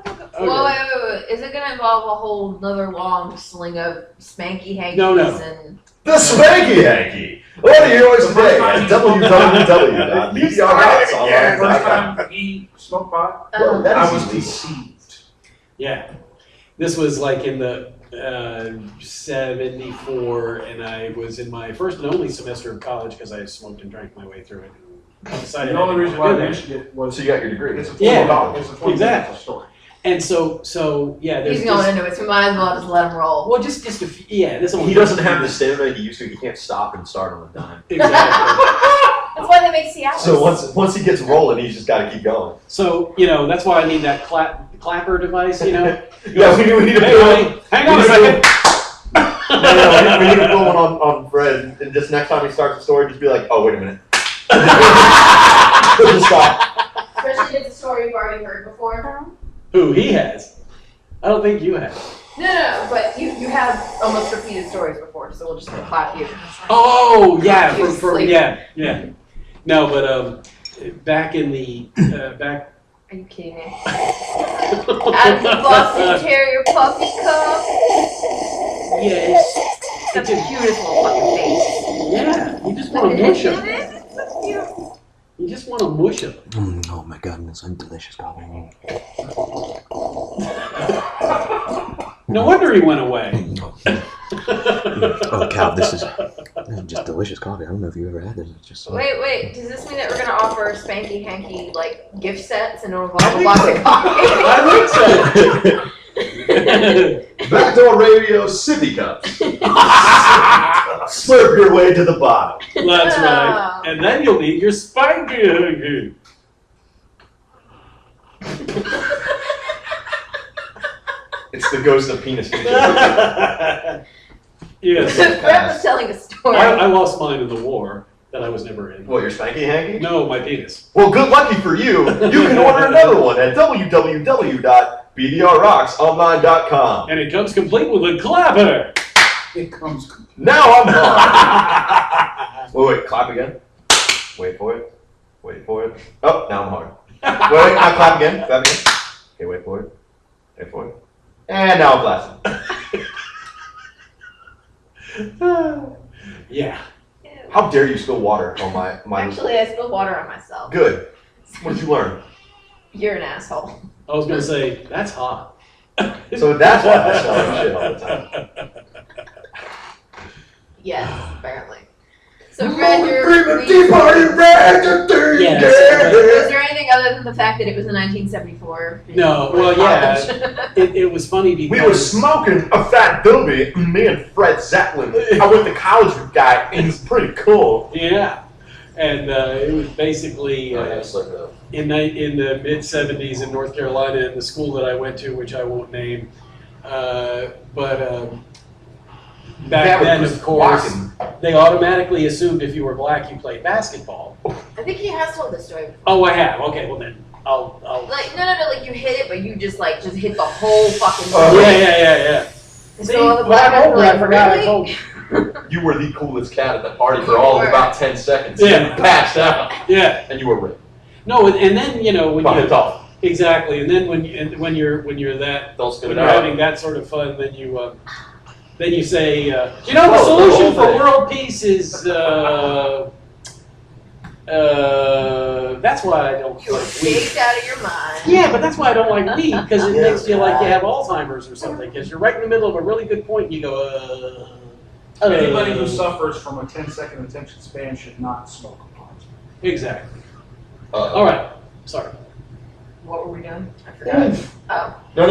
Okay. Well, wait. Is it gonna involve a whole another long sling of spanky hankies No. and The Spanky Hanky! What are you always The first today time at you smoked pot. www.meteorhouse.online. first time he smoked pot, Well, that I is was illegal. deceived. Yeah. This was like in the 74, and I was in my first and only semester of college because I smoked and drank my way through it. I decided The only I didn't reason why I wanna do that. mentioned it was So you got your degree. it's a Yeah. 20 it's a 20 Exactly. story. And so yeah, there's he's going just, into it, so we might as well just let him roll. well, just a few, yeah, this one. He doesn't have the stamina he used to. He can't stop and start on a dime. Exactly. That's why they make Seattle. So once he gets rolling, he's just got to keep going. So, you know, that's why I need that clapper device, you know? Yeah, we need to Hey, pull honey, hang on a second. we need to pull one on Fred, and just next time he starts the story, just be like, oh, wait a minute. Just stop. Especially if it's a story you've already heard before. Who, he has? I don't think you have. No, but you have almost repeated stories before, so we'll just clap you. Oh, yeah, He was for sleeping. yeah. No, but back in the, back. Are you kidding me? Out of the Boston Terrier puppy cup. Yes. Such a beautiful fucking face. Yeah, you just want to mush him. You just want to mush him. Oh my goodness, I'm delicious coffee. No wonder he went away. Oh, Cal, this is just delicious coffee. I don't know if you ever had this. It's just so... Wait. Does this mean that we're gonna offer Spanky Hanky like gift sets and it'll involve a box of coffee? I think so. Backdoor Radio sippy cups. Slurp your way to the bottom. That's right. And then you'll eat your spanky hanky. It's the ghost of penis creature. Yes. Brett was telling a story. I lost mine in the war that I was never in. What, your spanky hanky? No, my penis. Well, good lucky for you. You can order another one at www.bdrrocksonline.com. And it comes complete with a clapper. It comes. Now I'm hard. Wait, clap again. Wait for it. Wait for it. Oh, now I'm hard. Wait, now clap again. Clap again. Okay, wait for it. Wait for it. And now I'm blasting. Yeah. How dare you spill water on my Actually, I spilled water on myself. Good. What did you learn? You're an asshole. I was gonna say that's hot. So that's why I smell like shit all the time. Yes, apparently. So, Fred, you're Yes. Was there anything other than the fact that it was in 1974? No, well, yeah. It was funny because We were smoking a fat doobie, me and Fred Zeppelin. I went to college with guy, and he's pretty cool. Yeah, and it was basically Oh, yeah, slip it up. in the mid '70s in North Carolina, in the school that I went to, which I won't name, but back then, of course, they automatically assumed if you were black, you played basketball. I think he has told this story before. Oh, I have. Okay, well then I'll. Like, no, like you hit it, but you just hit the whole fucking Yeah. And See, so all the when black I'm older, guys I were forgot I like, told really? you. You were the coolest cat at the party for all of about 10 seconds. Yeah. You passed out, Yeah. and you were ripped. No, and then when Fucking you tough. exactly, and then when you're that Don't spit when it you're out. having that sort of fun, then you say, the Well, solution the for whole thing. world peace is that's why I don't You were like weed. faked out of your mind. Yeah, but that's why I don't like weed, because it Yeah. makes you like you have Alzheimer's or something, because you're right in the middle of a really good point and you go, Anybody who suffers from a 10-second attention span should not smoke a pot. Exactly. Uh-oh. All right. Sorry. What were we doing? I forgot. Oh. No,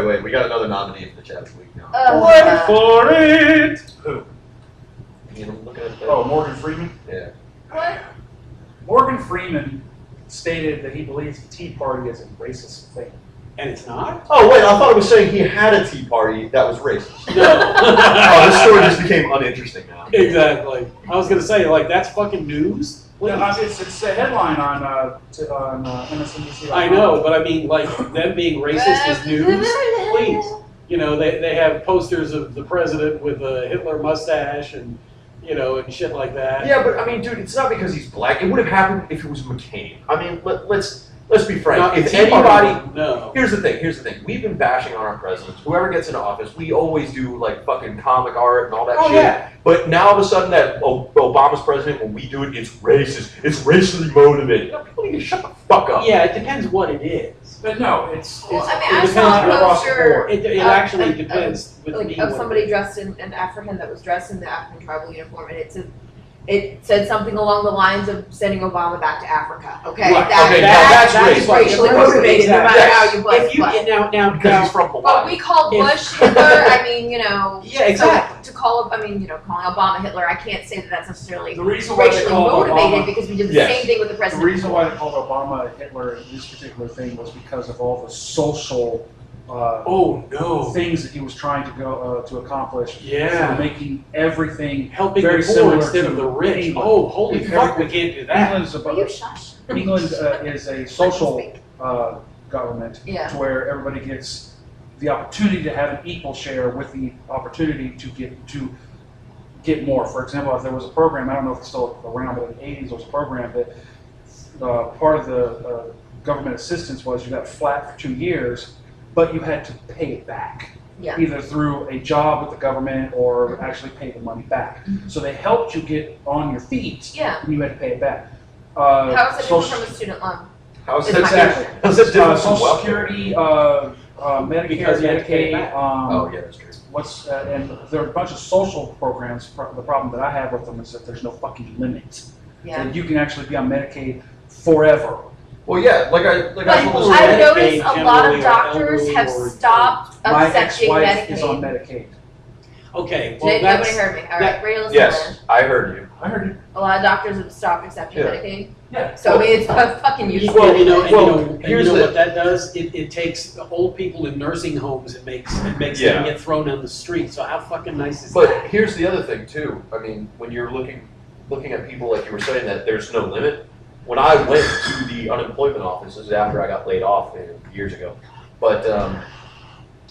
wait. We got another nominee for the chat this week now. Wait for it! Who? You know, look at it. Oh, Morgan Freeman? Yeah. What? Morgan Freeman stated that he believes the Tea Party is a racist thing. And it's not? Oh, wait, I thought it was saying he had a tea party that was racist. No. Oh, this story just became uninteresting now. Exactly. I was going to say, like, that's fucking news? Yeah, it's a headline on MSNBC. I know, but I mean, like, them being racist is news? Please. You know, they have posters of the president with a Hitler mustache and, you know, and shit like that. Yeah, but I mean, dude, it's not because he's black. It would have happened if it was McCain. I mean, let's be frank. Not If Tea Party, anybody, no. here's the thing. We've been bashing on our presidents. Whoever gets into office, we always do like fucking comic art and all that Oh, shit. yeah. But now all of a sudden that Obama's president, when we do it, it's racist. It's racially motivated. You know, people need to shut the fuck up. Yeah, it depends what it is. But no, it's Well, I mean, it I depends saw a across the poster board. It of- actually of- depends with Like me. of what somebody it is. dressed in an African that was dressed in the African tribal uniform, and it said something along the lines of sending Obama back to Africa. Okay, Right, okay, now that's that's racist. racially motivated, no matter how you put If you it. now, Because he's from But Hawaii. we called If- Bush Hitler. I mean, you know. Yeah, exactly. So to call, calling Obama Hitler, I can't say that that's necessarily The reason why they racially called motivated Obama, because we did the Yes. same thing with the the president. reason why they called Obama Hitler in this particular thing was because of all the social Oh, no. things that he was trying to go to accomplish. Yeah. For making everything Helping very the poor similar instead to of the rich. England. Oh, holy fuck, we can't do that. England's Will about, you shush? England is a social government Yeah. to where everybody gets the opportunity to have an equal share with the opportunity to get more. For example, if there was a program, I don't know if it's still around, but in the 80s there was a program that part of the government assistance was you got flat for 2 years, but you had to pay it back. Yeah. Either through a job with the government or actually pay the money back. So they helped you get on your feet, Yeah. and you had to pay it back. How is it different Social- from a student loan? How's It's that my different? How's that different from Social welfare? Security, Medicare, Because you had to pay it Medicaid, back. Oh, yeah, that's true. and there are a bunch of social programs. The problem that I have with them is that there's no fucking limit. Yeah. And you can actually be on Medicaid forever. Well, yeah, like I But told people this who I've Medicaid noticed a lot generally of are doctors elderly have or- stopped My accepting ex-wife is on Medicaid. Medicaid. Okay, well, Nobody heard me. All right, radio Yes, I heard you. I heard you. A lot of doctors have stopped accepting Yeah. Medicaid. Yeah. So I mean, it's fucking useful. Well, you know, and Well, you know, and here's you know the- what that does? It takes old people in nursing homes and makes Yeah. them get thrown on the street. So how fucking nice is But that? here's the other thing too. I mean, when you're looking at people like you were saying that there's no limit. When I went to the unemployment office, this is after I got laid off years ago. But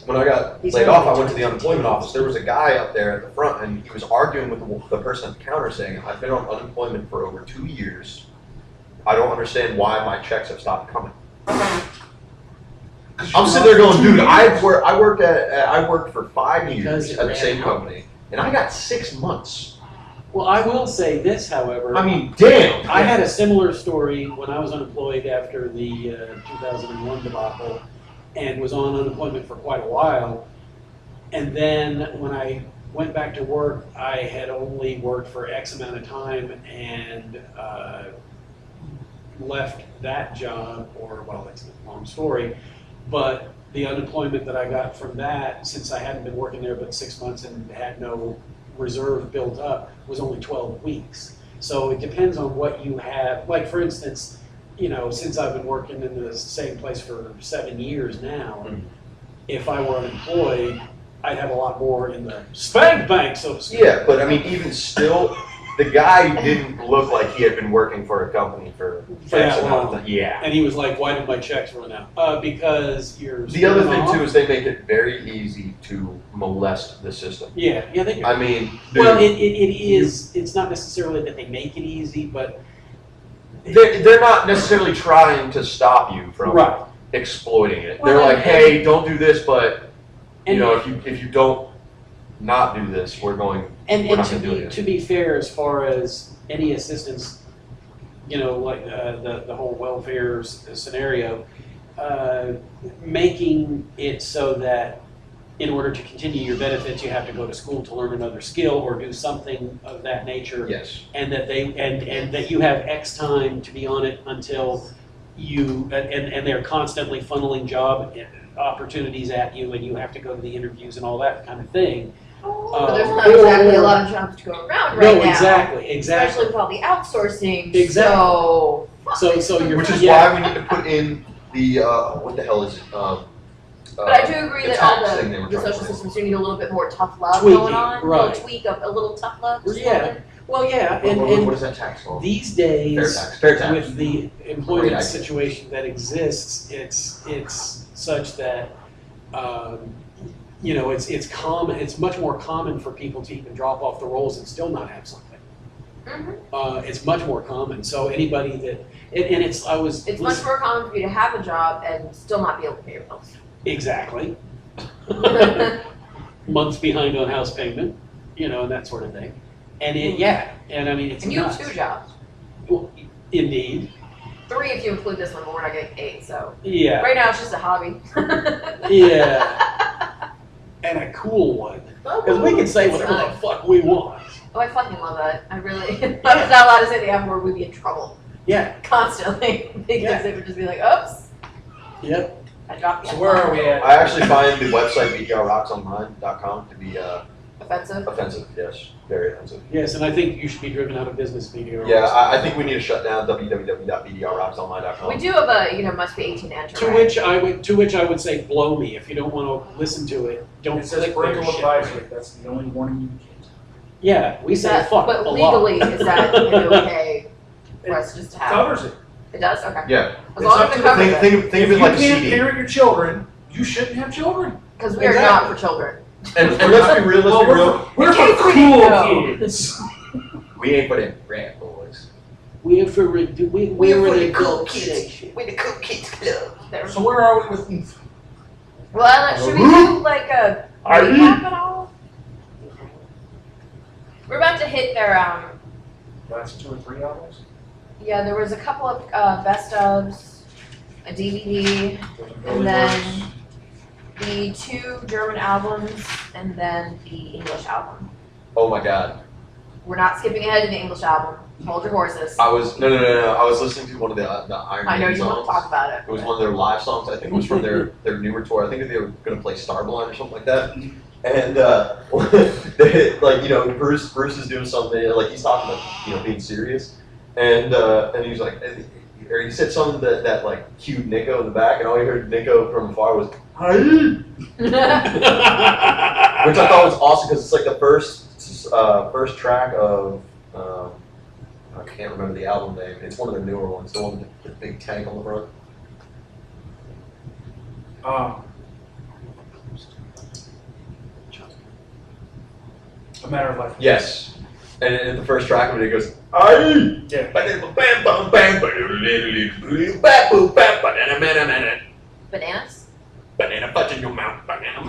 when I got laid off, I went to the unemployment office. There was a guy up there at the front, and he was arguing with the person at the counter, saying, "I've been on unemployment for over 2 years. I don't understand why my checks have stopped coming." I'm sitting there going, "Dude, I worked for 5 Because years it at the ran same out. company, and I got 6 months." Well, I will say this, however. I mean, damn. I had a similar story when I was unemployed after the 2001 debacle and was on unemployment for quite a while. And then when I went back to work, I had only worked for X amount of time and left that job, or, well, it's a long story, but the unemployment that I got from that, since I hadn't been working there but 6 months and had no reserve built up, was only 12 weeks. So it depends on what you have. Like, for instance, you know, since I've been working in the same place for 7 years now, if I were unemployed, I'd have a lot more in the spank bank, so to speak. Yeah, but I mean, even still, the guy didn't look like he had been working for a company for that X amount of long. time. Yeah. And he was like, "Why did my checks run out?" Because you're. The other screwing thing off. too is they make it very easy to molest the system. Yeah, they do. I mean, dude, Well, it is. It's not necessarily that they make it easy, but they're not necessarily trying to stop you from right. exploiting it. Well, They're like, and- "Hey, don't do this," but you And- know, if you don't not do this, we're going. And, We're and not to, gonna do be, it. to be fair, as far as any assistance, you know, like the whole welfare scenario, making it so that in order to continue your benefits, you have to go to school to learn another skill or do something of that nature, Yes. and that and that you have X time to be on it until you and they're constantly funneling job opportunities at you, and you have to go to the interviews and all that kind of thing. But there's not exactly a lot of jobs to go around right No, now. exactly. Especially with all the outsourcing. Exactly. So you're Which is yeah. why we need to put in the what the hell is it? But I do agree the that all tax thing they were the trying to social do. systems do need a little bit more tough love Tweaking, going on. right. A little tweak of a little tough love. just a Yeah. little bit. Well, yeah, What and is that tax called? these Fair days, tax. Fair tax. with the Great employment idea. situation that exists, it's such that you know it's common. It's much more common for people to even drop off the rolls and still not have something. Mhm. It's much more common. So anybody that and it's I was It's much more common for you to have a job and still not be able to pay your bills. exactly months behind on house payment, you know, and that sort of thing. And and I mean it's And you have nuts. 2 jobs. Well, indeed, 3 if you include this one, but we're not getting 8, so. yeah. Right now it's just a hobby. Yeah, and a cool one. Because we can say whatever the fuck we want. Oh, I fucking love that. I really, if I was not allowed to say the F word, we'd be in trouble. Yeah. Constantly. Because Yeah. they would just be like, oops, Yep. I dropped the So F where word." are we at? I actually find the website bdrrocksonline.com to be Offensive. offensive. Yes, very offensive. Yes, and I think you should be driven out of business, video. Yeah, I think we need to shut down www.bdrrocksonline.com. We do have a, must be 18 to enter. To right? which I would say, blow me. If you don't want to listen to it, don't It says click their parental shit. advisory. That's the only warning you get. Yeah, we Is say that- fuck But a legally, lot. is that okay for us just to have? Covers it. It does? Okay. Yeah. As long It's up as to it the covers it. Think If of it you like a can't CD. parent your children, you shouldn't have children. Because we are Exactly. not for children. And let's be real, let's be real. We're case for we cool didn't know. kids. We ain't for them rat boys. We're for we We're were for the the cool adult kids. station. We're the cool kids club. There. So where are we with Oomph? Well, should we do like a recap at all? We're about to hit their, Last 2 or 3 albums? yeah, there was a couple of best ofs, a DVD, and then the 2 German albums, and then the English album. Oh my god. We're not skipping ahead to the English album. Hold your horses. I was no. I was listening to one of the Iron I know Maiden you want songs. to talk about it. It was one of their live songs. I think it was from their newer tour. I think they were going to play Starblind or something like that. And Bruce is doing something, like he's talking about being serious, and he's like, or he said something that like cued Nico in the back, and all you heard Nico from afar was "Hi," which I thought was awesome because it's like the first track of I can't remember the album name. It's one of the newer ones, the one with the big tank on the front. A Matter of Life. Yes. And in the first track of it, it goes, "Aye." Yeah. Bananas? Banana fudge in your mouth. Banana.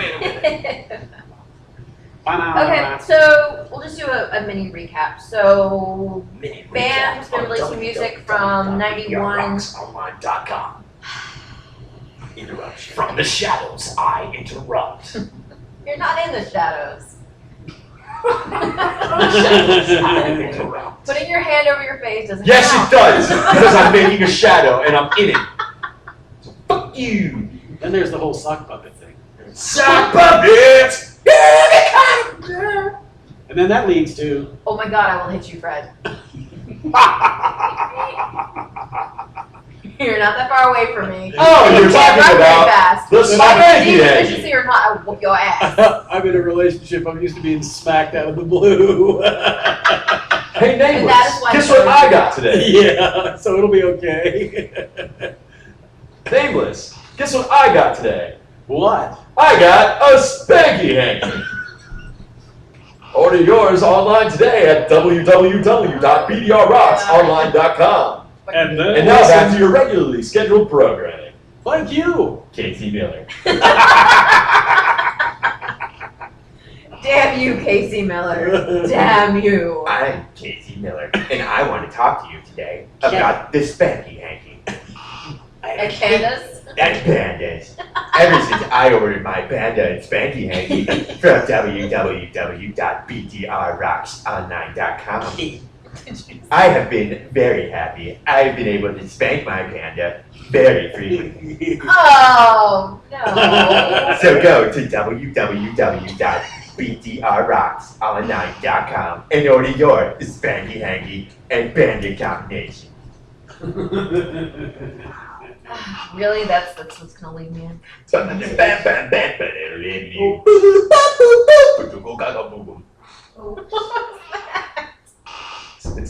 Okay, so we'll just do a mini recap. So, Mini band has been recap on releasing music from 91. bdrinfo.online.com. Interruption. From the shadows, I interrupt. You're not in the shadows. Interrupt. Putting your hand over your face doesn't Yes, count. it does, because I'm making a shadow and I'm in it. So fuck you. Then there's the whole sock puppet thing. Sock puppet! And then that leads to Oh my god, I will hit you, Fred. You're not that far away from me. Oh, you're You can't talking run very about fast. the If I can spanky see hanky. efficiency or not, I will whoop your ass. I'm in a relationship. I'm used to being smacked out of the blue. Hey, And that is Nameless, why guess I'm what I got today? Yeah, so it'll be okay. Nameless, guess what I got today? What? I got a spanky hanky. Order yours online today at www.bdrrocksonline.com. And then And now back to your regularly scheduled programming. thank you. Casey Miller. Damn you, Casey Miller. Damn you. I'm Casey Miller, and I want to talk to you today about the spanky hanky. And Candace? That's pandas. Ever since I ordered my panda and spanky hanky from www.bdrrocksonline.com, I have been very happy. I've been able to spank my panda very frequently. Oh, no. So go to www.bdrrocksonline.com and order your spanky hanky and panda combination. Really? That's what's gonna leave me in? It's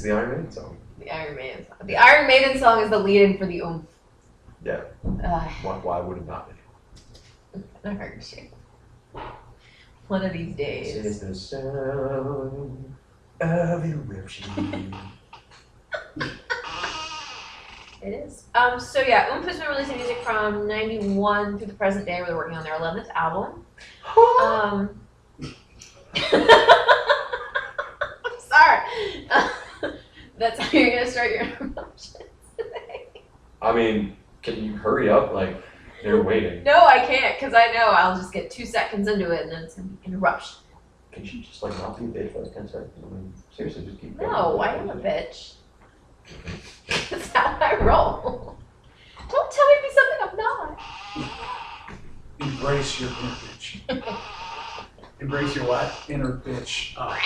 the Iron Maiden song. The Iron Maiden song. The Iron Maiden song is the lead-in for the Oomph. Yeah. Why would it not be? I heard you. One of these days. This is the sound of eruption. It is. So yeah, Oomph has been releasing music from 91 through the present day, where they're working on their 11th album. I'm sorry. That's how you're gonna start your interruptions today. I mean, can you hurry up? Like, they're waiting. No, I can't, because I know I'll just get 2 seconds into it and then it's gonna be interruption. Can you just, like, not be a bitch for like 10 seconds? I mean, seriously, just keep going. No, I am a bitch. That's how I roll. Don't tell me to be something I'm not. Embrace your inner bitch. Embrace your what? Inner bitch. Oh.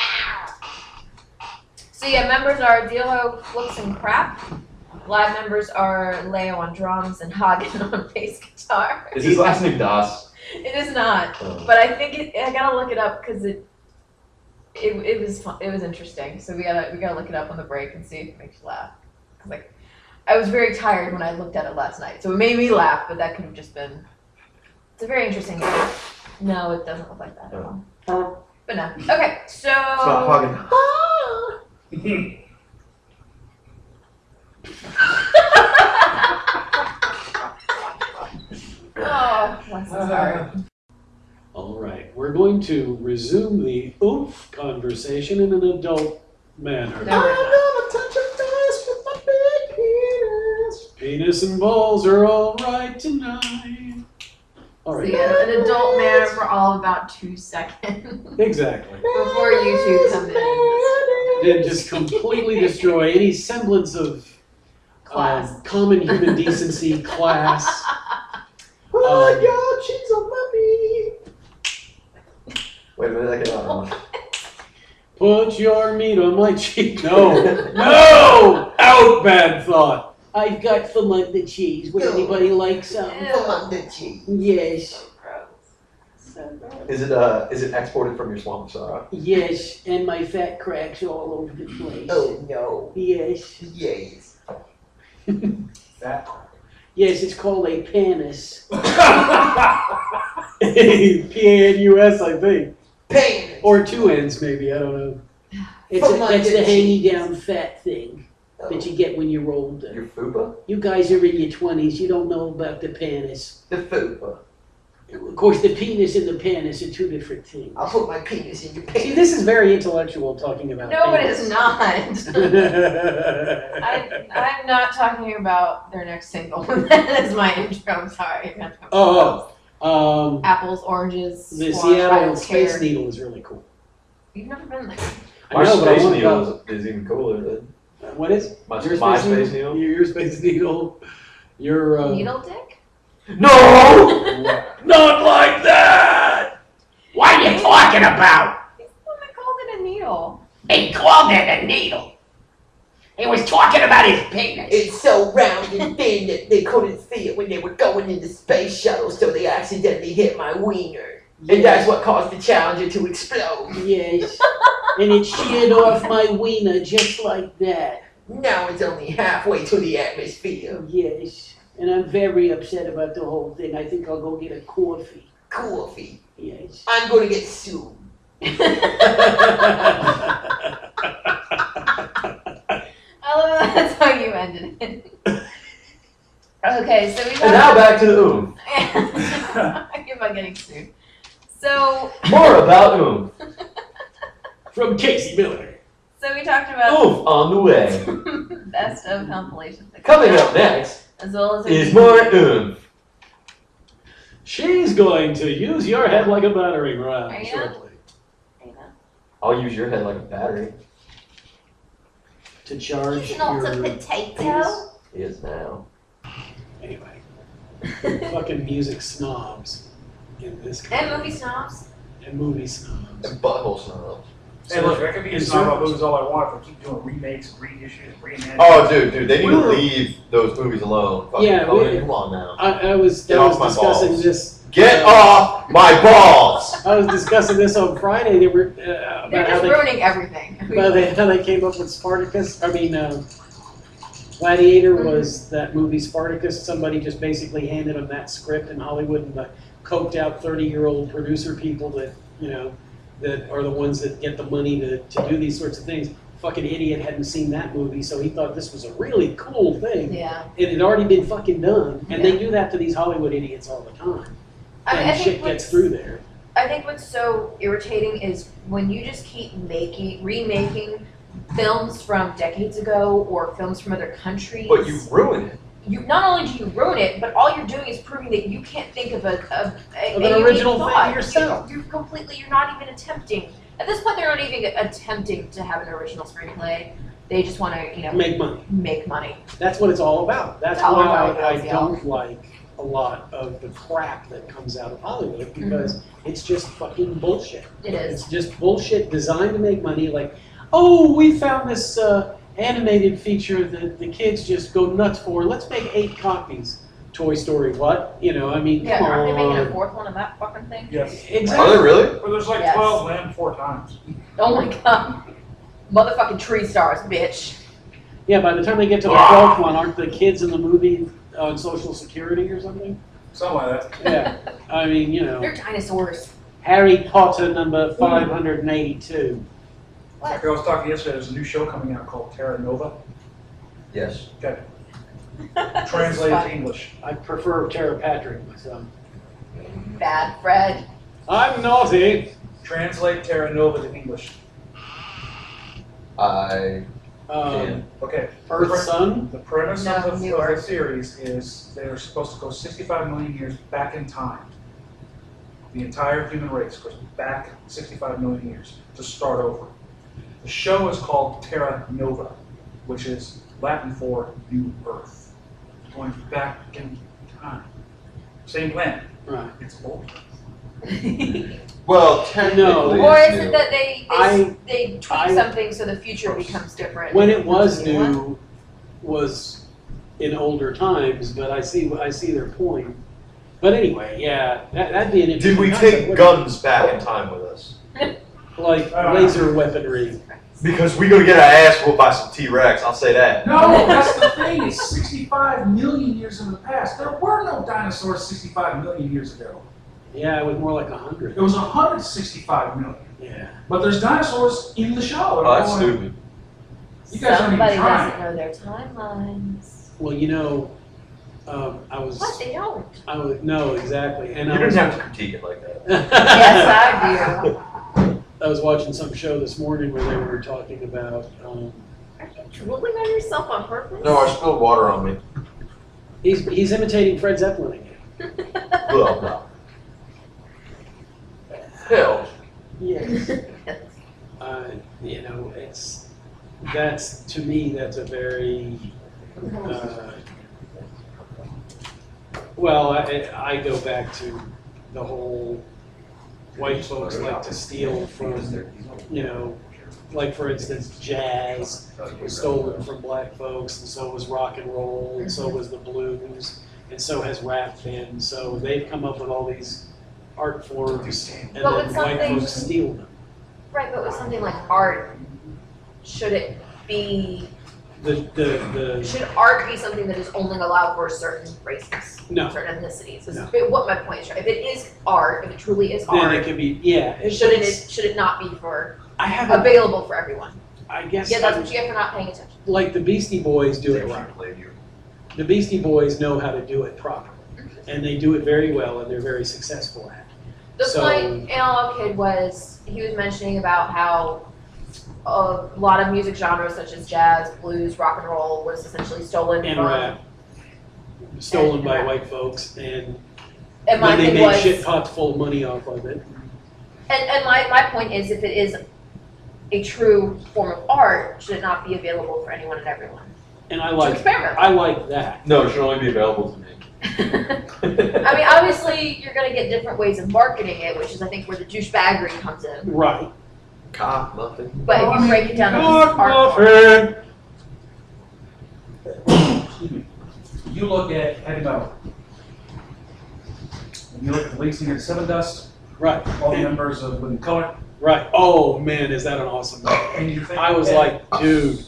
So yeah, members are Dilo, Flips, and Crap. Live members are Leo on drums and Hagen on bass guitar. Is his last name Das? It is not, Oh. but I think I gotta look it up because it was fun. It was interesting. So we gotta look it up on the break and see if it makes you laugh. 'Cause like, I was very tired when I looked at it last night, so it made me laugh. But that could have just been. It's a very interesting name. No, it doesn't look like that at all. But no. Okay, so. It's not Hagen. Oh, bless his heart. All right, we're going to resume the oomph conversation in an adult manner. No, we're not. Penis and balls are all right tonight. All So right, yeah, an adult manner for all about 2 seconds exactly. before you two come in. And just completely destroy any semblance of Class. common human decency, class. Oh my God, she's a mummy. Wait a minute, Put your meat on my cheek. No, no! Out, bad thought. I've got some on the cheese. Would anybody like some? Come on the cheese. Yes. Is it exported from your swamp, Sarah? Yes, and my fat cracks all over the place. Oh no. Yes. Yes. That. Yes, it's called a panis. P-A-N-U-S, I think. Pain. Or two N's, maybe. I don't know. It's the hanging down fat thing that you get when you're older. Your fupa? You guys are in your 20s. You don't know about the panis. The fupa. Of course, the penis and the panis are two different things. I'll put my penis in your See, penis. this is very intellectual talking about No, it penis. is not. I'm not talking about their next single. That is my intro. I'm sorry. Apples, oranges, The squash, I Seattle don't Space care. Needle is really cool. You've never been there. My I know, but I Space wanna go. Needle is even cooler than What is? my Your Space Needle. Your Space Needle. Your Needle dick? No! Not like that! What are you talking about? He's the one that called it a needle. He called it a needle. He was talking about his penis. It's so round and thin that they couldn't see it when they were going in the space shuttle, so they accidentally hit my wiener. And that's what caused the Challenger to explode. Yes. And it sheared off my wiener just like that. Now it's only halfway to the atmosphere. Yes. And I'm very upset about the whole thing. I think I'll go get a coffee. Coffee. Yes. I'm gonna get sued. I love that that's how you ended it. Okay, so we And now back to the Oomph. I give about getting sued. So More about Oomph. From Casey Miller. So we talked about Oomph on the way. best of compilations. that Coming come up out, next as well as is more Oomph. She's going to use your head like a battering ram Are you? shortly. I'll use your head like a battery. To charge He's not your a potato. penis. He is now. Anyway. Fucking music snobs in this And country. movie snobs. And movie snobs. And butthole snobs. Hey, look, I could be a Is snob there- about movies all I want if I keep doing remakes, reissues, reimaginings. Oh, dude, they need to leave those movies alone. Fucking Yeah, Conan, we- come on now. I was Get off my discussing balls. this. Get off my balls! I was discussing this on Friday. They were They're about how just they, ruining everything. how they came up with Spartacus. Gladiator was that movie Spartacus. Somebody just basically handed them that script in Hollywood, and the coked out 30-year-old producer people that that are the ones that get the money to do these sorts of things. Fucking idiot hadn't seen that movie, so he thought this was a really cool thing. Yeah. It had already been fucking done, and Yeah. they do that to these Hollywood idiots all the time. I mean, And I think shit gets through there. I think what's so irritating is when you just keep remaking films from decades ago or films from other countries. But you ruin it. You not only do you ruin it, but all you're doing is proving that you can't think of an original thing thought. yourself. You're not even attempting. At this point, they're not even attempting to have an original screenplay. They just want to, Make money. make money. That's what it's all about. That's It's all why about I those, yeah. don't like a lot of the crap that comes out of Hollywood because it's just fucking bullshit. It is. It's just bullshit designed to make money. Like, oh, we found this animated feature that the kids just go nuts for. Let's make 8 copies. Toy Story, what? I mean, Yeah, come aren't they making a on. 4th one of that fucking thing? Yes. Exactly. Are they really? Or there's like Yes. 12 land 4 times. Oh my god. Motherfucking tree stars, bitch. Yeah, by the time they get to the 12th one, aren't the kids in the movie on Social Security or something? Something like that. Yeah. I mean, They're dinosaurs. Harry Potter number 582. Like I was talking yesterday, there's a new show coming out called Terra Nova. Yes. Okay. This Translated is to English. I prefer Tara Patrick myself. Bad Fred. I'm naughty. Translate Terra Nova to English. I Okay. Earth Sun. The premise No, of New the Earth. series is they are supposed to go 65 million years back in time. The entire human race goes back 65 million years to start over. The show is called Terra Nova, which is Latin for New Earth. Going back in time. Same planet. Right. It's old. Well, technically. Or it's is new. it that they tweak I- something so the future becomes different? When it was You know what? new, was in older times, but I see their point. But anyway, yeah, that'd be an interesting Did we concept, take wouldn't guns back in time with us? it? Like laser weaponry. Because we gonna get our ass whooped by some T-Rex, I'll say that. No, that's the thing. It's 65 million years in the past. There were no dinosaurs 65 million years ago. Yeah, it was more like 100. It was 165 million. Yeah. But there's dinosaurs in the show. Oh, that's stupid. You guys aren't Somebody even doesn't trying. know their timelines. Well, you know, I was. What? They don't. No, exactly. And You I didn't was. have to critique it like that. Yes, I do. I was watching some show this morning where they were talking about. Are you drooling on yourself on purpose? No, I spilled water on me. He's imitating Fred Zeppelin again. Well, no. Hell. Yes. You know, that's to me that's a very. Well, I go back to the whole white folks like to steal from, you know, like for instance, jazz was stolen from black folks, and so was rock and roll, and so was the blues, and so has rap been. So they've come up with all these art forms, and But then with white something- folks steal them. Right, but with something like art, should it be? Should art be something that is only allowed for certain races, No. certain ethnicities? Is No. what my point is. If it is art, if it truly is Then it art, could be, yeah. should it not be for I haven't. available for everyone? I guess. Yeah, that's what you get for not paying attention. Like the Beastie Boys do it right. The Beastie Boys know how to do it properly, and they do it very well, and they're very successful at it. The So- point Analog Kid was, he was mentioning about how a lot of music genres such as jazz, blues, rock and roll was essentially stolen And from. rap, stolen And by rap. white folks, and And my when they thing made was, shit pots full of money off of it. and my point is, if it is a true form of art, should it not be available for anyone and everyone? And I To like experiment. that. No, it should only be available to me. I mean, obviously, you're gonna get different ways of marketing it, which is, I think, where the douchebaggery comes in. Right. Cock muffin. But if you break it down to Cock art muffin. Excuse me. You look at heavy metal. When you look at the lead singer of Seven Dust, Right. all the members of Living Color, Right. Oh man, is that an awesome band? and you think I was that- like, dude.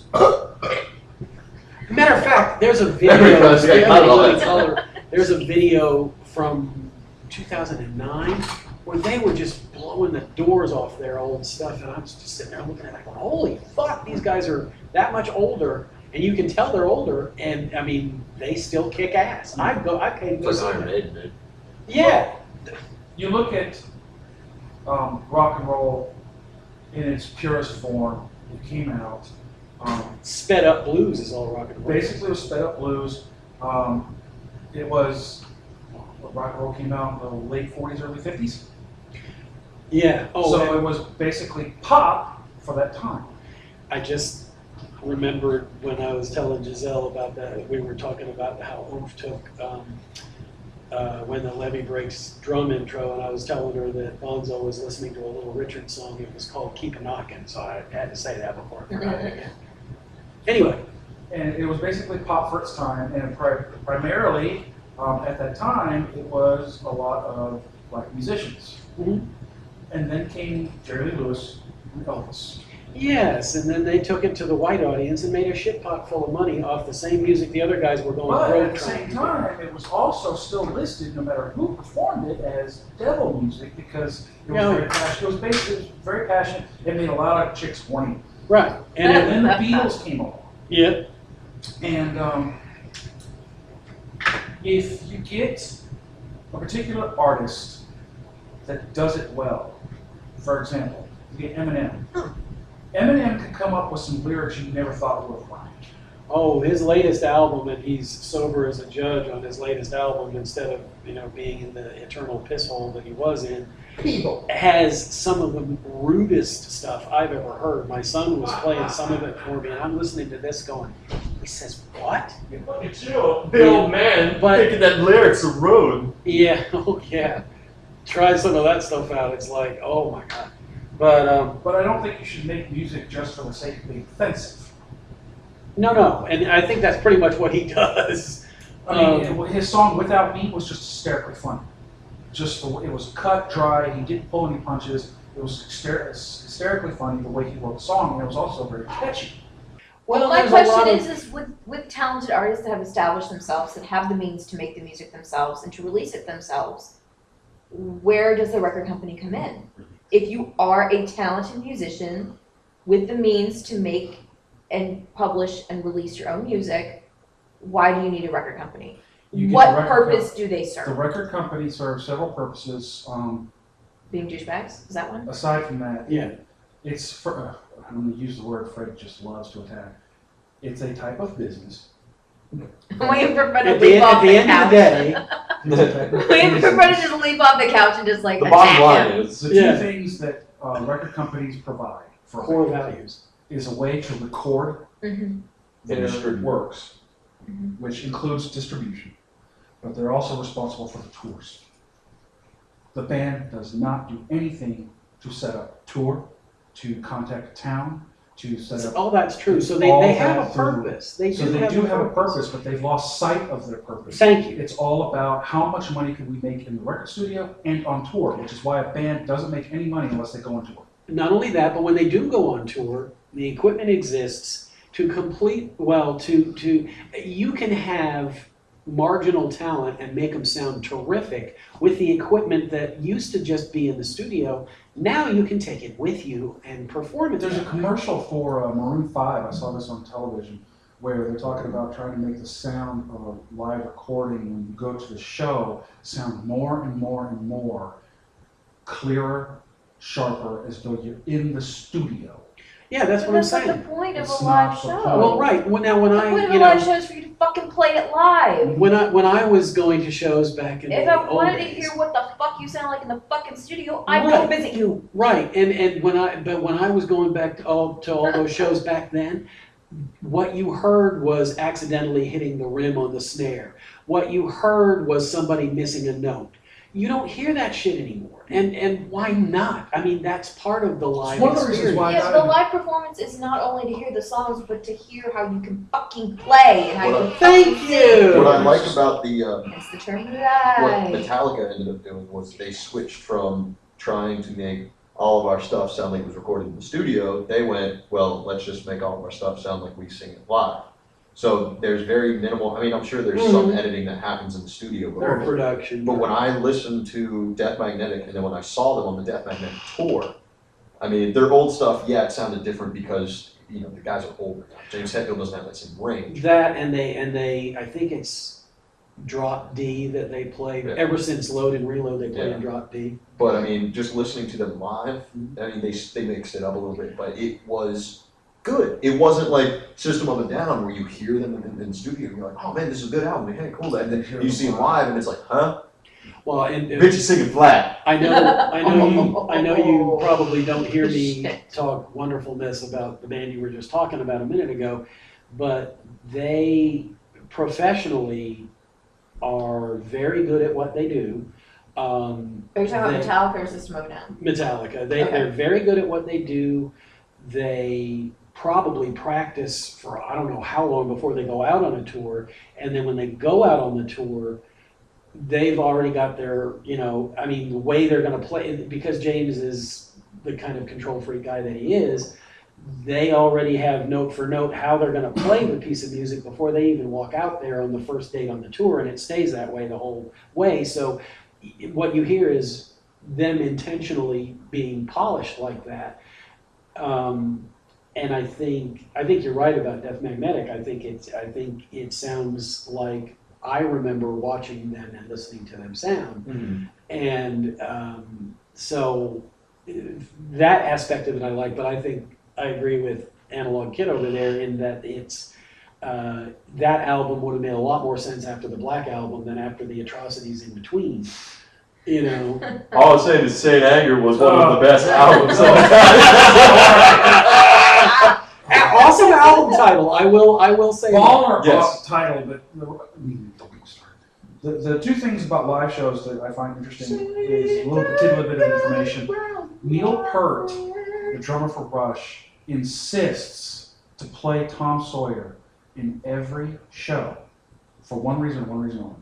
Matter of fact, there's a video. Everybody's got Living color. Color. There's a video from 2009 where they were just blowing the doors off their old stuff, and I was just sitting there looking at it, going, holy fuck, these guys are that much older, and you can tell they're older, and I mean, they still kick ass. I paid to go It's see like Iron them. Maiden, dude. Yeah. you look at rock and roll in its purest form. It came out. Sped up blues is all rock and roll. Basically, it was sped up blues. It was rock and roll came out in the late 40s, early 50s. Yeah. Oh, So it was basically pop for that time. I just remembered when I was telling Giselle about that, we were talking about how Oomph took When the Levee Breaks drum intro, and I was telling her that Bonzo was listening to a Little Richard song. It was called Keep a Knockin', so I had to say that before I forgot it again. Anyway. And it was basically pop for its time, and primarily at that time it was a lot of black musicians. Mhm. And then came Jerry Lee Lewis and Elvis. Yes, and then they took it to the white audience and made a shit pot full of money off the same music the other guys were going But broke at the trying same to do. time, it was also still listed, no matter who performed it, as devil music because it was Yeah. very passionate. It was basically very passionate. It made a lot of chicks horny. Right. And And then the Beatles came along. yeah. And if you get a particular artist that does it well, for example, you get Eminem. Eminem can come up with some lyrics you never thought would have rhymed. Oh, his latest album, and he's sober as a judge on his latest album instead of, being in the eternal piss hole that he was in, has some of the rudest stuff I've ever heard. My son was playing some of it for me, and I'm listening to this going, he says, what? It's you, the old man, But- thinking that lyrics are rude. Yeah, oh yeah. try some of that stuff out. It's like, oh my god. But I don't think you should make music just for the sake of being offensive. no, and I think that's pretty much what he does. I mean, his song "Without Me" was just hysterically funny. It was cut, dry. He didn't pull any punches. It was hysterically funny the way he wrote the song, and it was also very catchy. Well, my there's a lot question of- is with talented artists that have established themselves, that have the means to make the music themselves and to release it themselves, where does the record company come in? If you are a talented musician with the means to make and publish and release your own music, why do you need a record company? You get What the record purpose do they The serve? record company serves several purposes. Being douchebags? Is that one? Aside from that, Yeah. it's for. I'm going to use the word Fred just loves to attack. It's a type of business. I'm waiting for Fred to At leap the off the end of the day, couch. Waiting for Fred to just leap off the couch and just like The bottom attack line him. is, The Yeah. two things that record companies provide for core values. is a way to record Mhm. their distribute. works, Mhm. which includes distribution, but they're also responsible for the tours. The band does not do anything to set up a tour, to contact a town, to set up. All that's true. So they All have that a through- purpose. They So do they have do have a purpose, but they've lost sight of their purpose. Thank you. It's all about how much money can we make in the record studio and on tour, which is why a band doesn't make any money unless they go on tour. Not only that, but when they do go on tour, the equipment exists to complete, you can have marginal talent and make them sound terrific with the equipment that used to just be in the studio. Now you can take it with you and perform it. There's a commercial for Maroon 5, I saw this on television, where they're talking about trying to make the sound of a live recording when you go to the show sound more and more and more clearer, sharper, as though you're in the studio. Yeah, that's what I'm That's not saying. the point of It's a live not the show. point. Well, right. Well, now when The point of I, a live show is for you to fucking play it live. when I was going to shows back in If the I old wanted to days, hear what the fuck you sound like in the fucking studio, I'd Right. go visit you. right, and when I was going back to all those shows back then, what you heard was accidentally hitting the rim on the snare. What you heard was somebody missing a note. You don't hear that shit anymore, and why not? I mean, that's part of the live one of the reasons experience. why- Yeah, the live performance is not only to hear the songs, but to hear how you can fucking play and how you can Thank fucking sing. you. What I like about the It's the term what live. Metallica ended up doing was they switched from trying to make all of our stuff sound like it was recorded in the studio. They went, well, let's just make all of our stuff sound like we sing it live. So there's very minimal. I mean, I'm sure there's some editing that happens in the studio, Or production. but when I listened to Death Magnetic and then when I saw them on the Death Magnetic tour, I mean, their old stuff, yeah, it sounded different because the guys are older now. James Hetfield doesn't have that same range. That and they I think it's drop D that they play. Yeah. Ever since Load and Reload, they play Yeah. in drop D. But I mean, just listening to them live, I mean, they mixed it up a little bit, but it was good. It wasn't like System of a Down where you hear them in the studio and you're like, oh man, this is a good album. Hey, cool. And then you see them live and it's like, huh? Well, and Bitch is singing flat. I know you probably don't hear me talk wonderfulness about the band you were just talking about a minute ago, but they professionally are very good at what they do. Are you talking about they- Metallica or System of a Down? Metallica. They're very good at what they do. They probably practice for I don't know how long before they go out on a tour, and then when they go out on the tour, they've already got their the way they're going to play, because James is the kind of control freak guy that he is. They already have note for note how they're going to play the piece of music before they even walk out there on the first date on the tour, and it stays that way the whole way. So what you hear is them intentionally being polished like that. And I think you're right about Death Magnetic. I think it sounds like I remember watching them and listening to them sound. Mm-hmm. And so that aspect of it I like, but I think I agree with Analog Kid over there in that it's that album would have made a lot more sense after the Black Album than after the atrocities in between. all I'm saying is Saint Anger was one of the best albums. Awesome album title. I will say. Baller Yes. title, but don't get me started. The two things about live shows that I find interesting is a little tidbit bit of information. Neil Peart, the drummer for Rush, insists to play Tom Sawyer in every show for one reason only.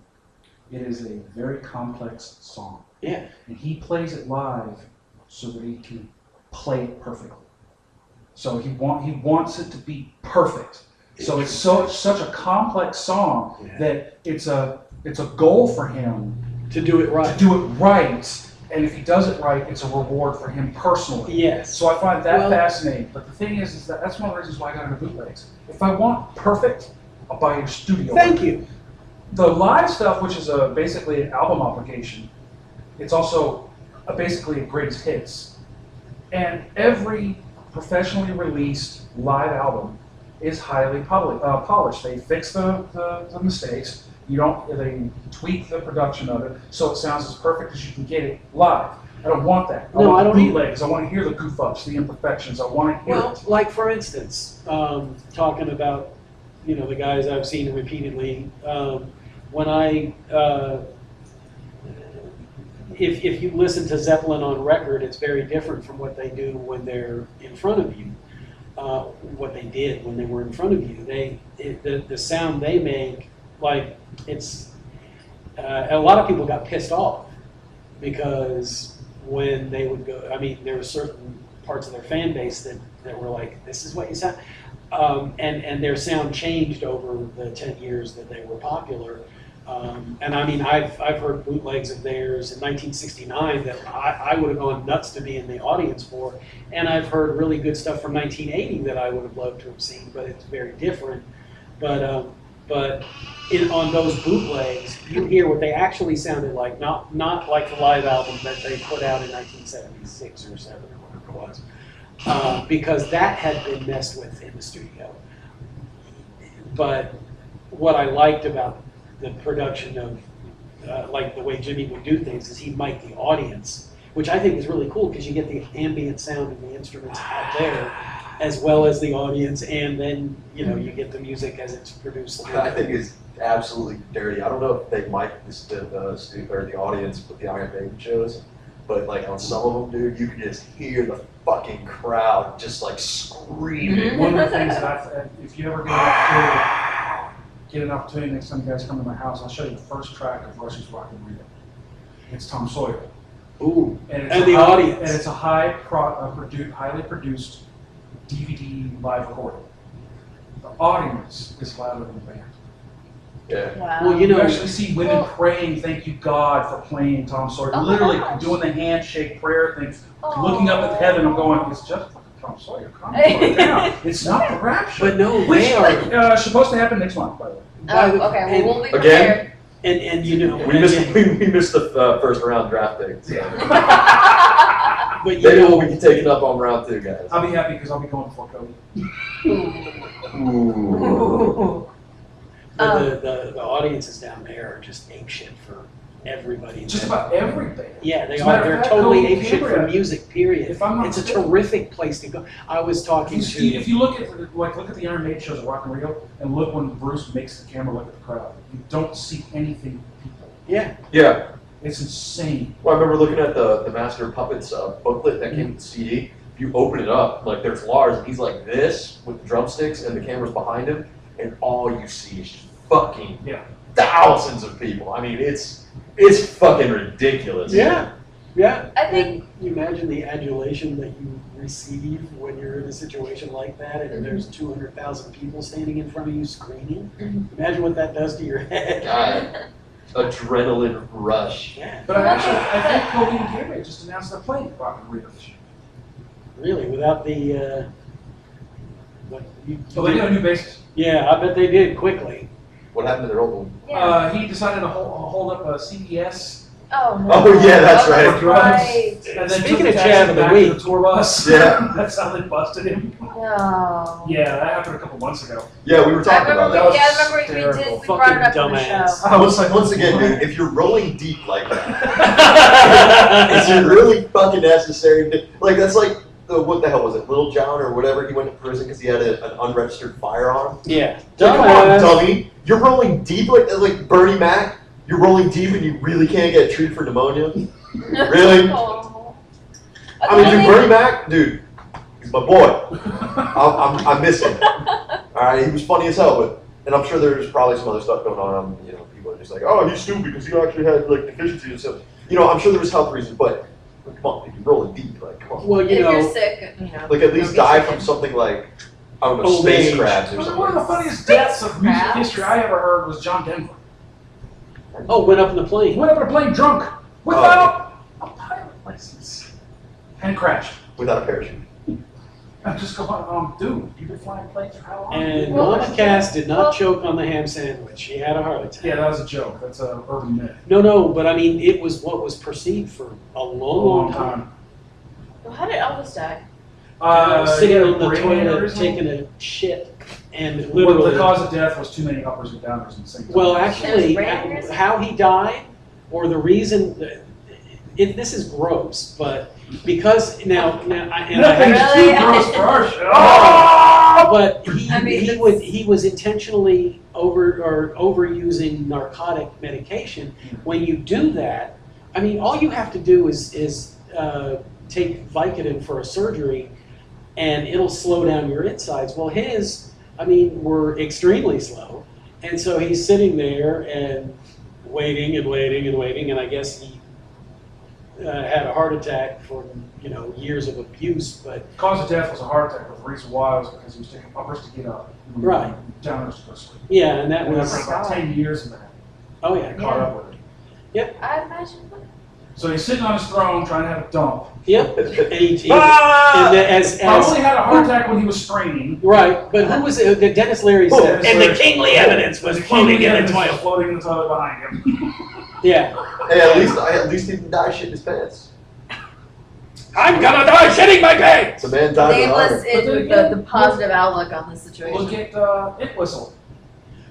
It is a very complex song. Yeah. And he plays it live so that he can play it perfectly. So he wants it to be perfect. So it's such a complex song that it's a goal for him to do it right. And if he does it right, it's a reward for him personally. Yes. So I find that fascinating. But the thing is that's one of the reasons why I got into bootlegs. If I want perfect, I'll buy a studio. Thank you. The live stuff, which is basically an album obligation, it's also basically a greatest hits. And every professionally released live album is highly polished. They fix the mistakes. They tweak the production of it so it sounds as perfect as you can get it live. I don't want that. I want bootlegs. I want to hear the goof ups, the imperfections. I want to hear it. Well, like for instance, talking about the guys I've seen repeatedly. When if you listen to Zeppelin on record, it's very different from what they do when they're in front of you. What they did when they were in front of you. The sound they make, like it's a lot of people got pissed off because when they would go, I mean, there were certain parts of their fan base that were like, this is what you sound, and their sound changed over the 10 years that they were popular. And I mean, I've heard bootlegs of theirs in 1969 that I would have gone nuts to be in the audience for, and I've heard really good stuff from 1980 that I would have loved to have seen, but it's very different. But on those bootlegs, you hear what they actually sounded like, not like the live album that they put out in 1976 or 7 or whatever it was, because that had been messed with in the studio. But what I liked about the production of, like the way Jimmy would do things, is he'd mic the audience, which I think is really cool because you get the ambient sound of the instruments out there, as well as the audience, and then you get the music as it's produced. I think it's absolutely dirty. I don't know if they mic the audience with the Iron Maiden shows, but like on some of them, dude, you can just hear the fucking crowd just like screaming. One of the things that if you ever get an opportunity next time you guys come to my house, I'll show you the first track of Rush's Rock and Roll. It's Tom Sawyer. Ooh, and the audience. And it's a highly produced DVD live recording. The audience is louder than the band. Yeah. Wow. Well, you actually see women praying, thank you God for playing Tom Sawyer. Oh literally doing the handshake prayer things, looking up at heaven and going, it's just Tom Sawyer, calm down. It's not the rapture. But no, which they are supposed to happen next month, by the way. Okay, well, we'll be Again? prepared. And we missed the first round draft pick. So. But Maybe we'll be taking up on round 2, guys. I'll be happy because I'll be going before Cody. Ooh. The audiences down there are just apeshit for everybody. Just about everything. Yeah, they As a are. matter of They're fact, totally Cody apeshit for Cambria, music. Period. if I'm not It's a mistaken. terrific place to go. I was talking to. If you look at look at the Iron Maiden shows at Rock and Rio, and look when Bruce makes the camera look at the crowd, you don't see anything but people. Yeah. Yeah. It's insane. Well, I remember looking at the Master of Puppets booklet that came with the CD. If you open it up, like there's Lars, and he's like this with the drumsticks, and the camera's behind him, and all you see is just fucking thousands of people. I mean, it's fucking ridiculous. Yeah. Yeah. I think. And you imagine the adulation that you receive when you're in a situation like that, and there's 200,000 people standing in front of you screaming. Imagine what that does to your head. God. Adrenaline rush. Yeah. But I think Cody and Cambria just announced they're playing Rock and Rio this year. Really, without the. They got a new bassist. Yeah, I bet they did quickly. What happened to their old one? He decided to hold up a CBS. Oh, no. Oh, yeah, that's right. And then Speaking took of taxi Chav of the back week. to the tour bus. Yeah. That's how they busted him. No. Yeah, that happened a couple months ago. Yeah, we were talking about that. I remember we brought it up on the show. Once again, dude, if you're rolling deep like that, is it really fucking necessary? Like, that's like, what the hell was it, Little John or whatever? He went to prison because he had an unregistered firearm. Yeah. Come on, dummy. You're rolling deep like Bernie Mac. You're rolling deep and you really can't get treated for pneumonia? Really? Oh. I mean, dude, Bernie Mac, dude, he's my boy. I miss him. All right, he was funny as hell, but and I'm sure there's probably some other stuff going on. You know, people are just like, oh, he's stupid because he actually had like deficiencies and stuff. You know, I'm sure there was health reasons, but come on, dude, you're rolling deep. Like, come on. Well, If you know, you're sick, you know. Like at least don't die get from sick. something like I don't know, Old space age. crabs or One something. of the funniest deaths of music Crabs. history I ever heard was John Denver. oh, went up in the plane. Went up to a plane drunk without a pilot license and crashed. Without a parachute. I'm just going, dude, you've been flying planes for how long? And Well, Mama Cass did not choke on the ham sandwich. She had a heart attack. Yeah, that was a joke. That's an urban myth. No, but I mean, it was what was perceived for a long time. Well, how did Elvis die? Sitting yeah, on the brain toilet, aneurysm. taking a shit, and Well, literally. the cause of death was too many uppers and downers in the same time. Well, There's actually, brain aneurysm? how he died, or the reason, this is gross, but because now, and I Nothing's have, Really? too gross for our show. but he I mean, he was intentionally overusing narcotic medication. When you do that, I mean, all you have to do is take Vicodin for a surgery, and it'll slow down your insides. Well, his, I mean, were extremely slow, and so he's sitting there and waiting and waiting and waiting, and I guess he had a heart attack from years of abuse, but Cause of death was a heart attack, but the reason why was because he was taking uppers to get up. and Right. Downers to go to sleep. yeah, and that And was after about 10 years of that, oh yeah, caught up with it. I imagine. So he's sitting on his throne trying to have a dump. yep, and he Ah! and as Probably had a heart attack when he was straining. right, but who was it? Dennis Leary Oh, said, And the kingly evidence was floating in the toilet. Floating in the toilet behind him. yeah. Hey, at least he didn't die shitting his pants. I'm gonna die shitting my pants! The man died with Nameless honor. in with the positive outlook on this situation. Look at It Whistle.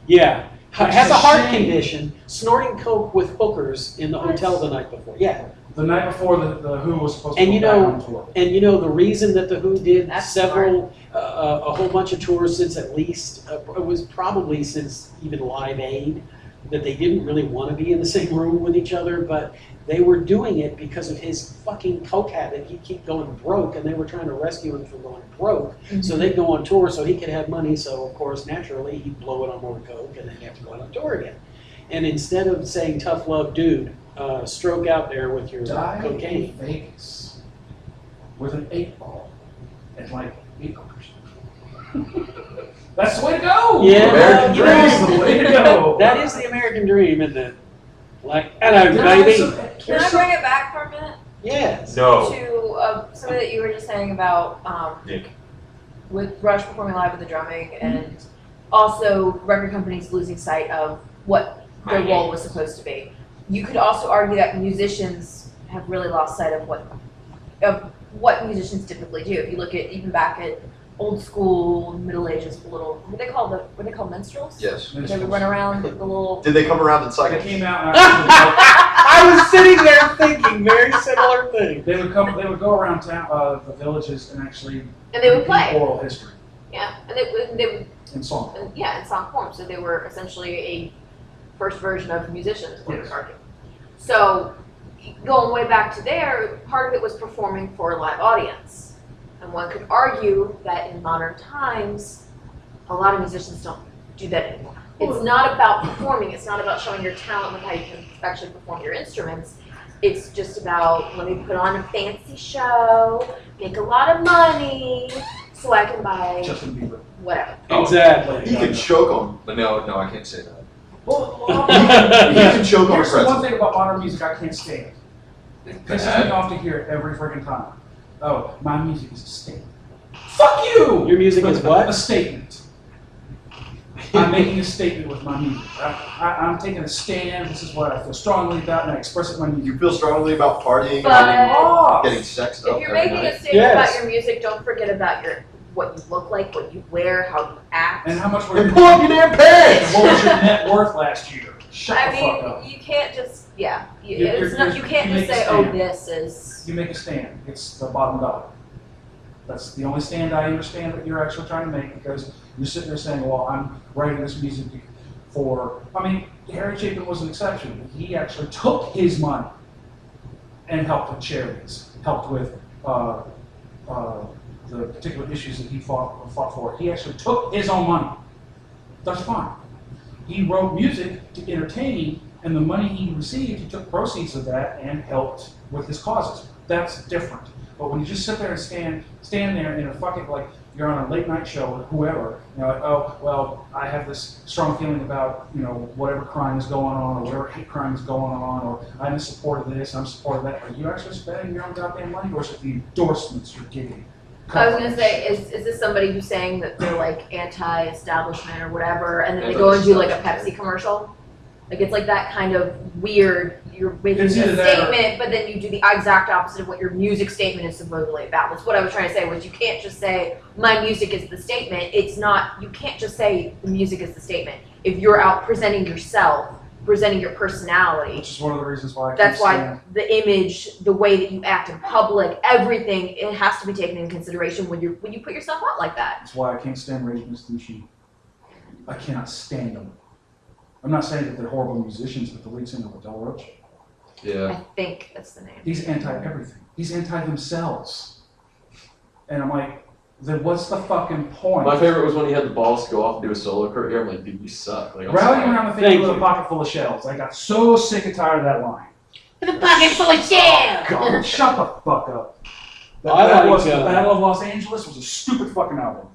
Yeah, Which has is a a heart shame. condition, snorting coke with hookers in the hotel the night before. Yeah, The night before the Who was supposed to And go you back know- on tour. and the reason that the Who did That's several, a whole bunch of tours since at least, it was probably since even Live Aid, that they didn't really want to be in the same room with each other, but they were doing it because of his fucking coke habit. He'd keep going broke, and they were trying to rescue him from going broke. So they'd go on tour so he could have money, so of course, naturally, he'd blow it on more coke, and then have to go on tour again. And instead of saying, tough love, dude, stroke out there with your Die cocaine. in Vegas with an 8-ball and like 8 hookers. That's the way to go! Yeah, American you dream know, That's the way to go! that is the American dream, isn't it? Like, hello, There's baby. some- Can there's I some- bring it back for a minute Yes. No. to something that you were just saying about Nick. with Rush performing live with the drumming, and also record companies losing sight of what their role was supposed to be. You could also argue that musicians have really lost sight of what musicians typically do. If you look at even back at old school Middle Ages little what they call minstrels? Yes. They would run around with the little Did they come around in They seconds? came out and actually, I was sitting there thinking very similar thing. they would go around town, the villages, and actually and they would repeat play. oral history Yeah. And they would in song. in song form. So they were essentially a first version of musicians, one Yes. could argue. So going way back to there, part of it was performing for a live audience. And one could argue that in modern times, a lot of musicians don't do that anymore. It's not about performing, it's not about showing your talent with how you can actually perform your instruments. It's just about, let me put on a fancy show, make a lot of money, so I can buy Justin Bieber. whatever. Exactly. He can choke on. No, I can't say that. Well, He can choke on a here's the one pretzel. thing about modern music I can't stand. It pisses me off to hear it every freaking time. Oh, my music is a statement. Fuck you! Your music is what? A statement. I'm making a statement with my music. I'm taking a stand. This is what I feel strongly about, and I express it in my music. You feel strongly about partying But and getting sexed up if you're every making night? a statement Yes. about your music, don't forget about what you look like, what you wear, how you act. And how much were And pull up your damn pants! what was your net worth last year? Shut I the fuck up. mean, you can't just you You're- can't you just make a say, oh, stand. this is. You make a stand. It's the bottom dollar. That's the only stand I understand that you're actually trying to make, because you're sitting there saying, well, I'm writing this music for, I mean, Harry Chapin was an exception. He actually took his money and helped with charities, helped with the particular issues that he fought for. He actually took his own money. That's fine. He wrote music to entertain, and the money he received, he took proceeds of that and helped with his causes. That's different. But when you just sit there and stand there in a fucking, like, you're on a late night show with whoever, you know, like, oh, well, I have this strong feeling about, you know, whatever crime is going on or whatever hate crime is going on, or I'm in support of this, I'm in support of that. Are you actually spending your own goddamn money, or is it the endorsements you're getting? I was gonna say, is this somebody who's saying that they're like anti-establishment or whatever, and then they go and do like a Pepsi commercial? Like it's like that kind of weird, you're making a statement, but then you do the exact opposite of what your music statement is supposedly about. That's what I was trying to say, was you can't just say, my music is the statement. It's not, you can't just say the music is the statement. If you're out presenting yourself, presenting your personality. Which is one of the reasons why that's why the image, the way that you act in public, everything, it has to be taken into consideration when you put yourself out like that. That's why I can't stand Rage Against the Machine. I cannot stand them. I'm not saying that they're horrible musicians, but the lead singer of Del Roach. Yeah. I think that's the name. He's anti-everything. He's anti-themselves. And I'm like, then what's the fucking point? My favorite was when he had the balls to go off and do a solo career. I'm like, dude, you suck. Like, rallying around the thing with a pocket full of shells. I got so sick and tired of that line. With a pocket full of shells! God, shut the fuck up. The Battle of Los Angeles was a stupid fucking album.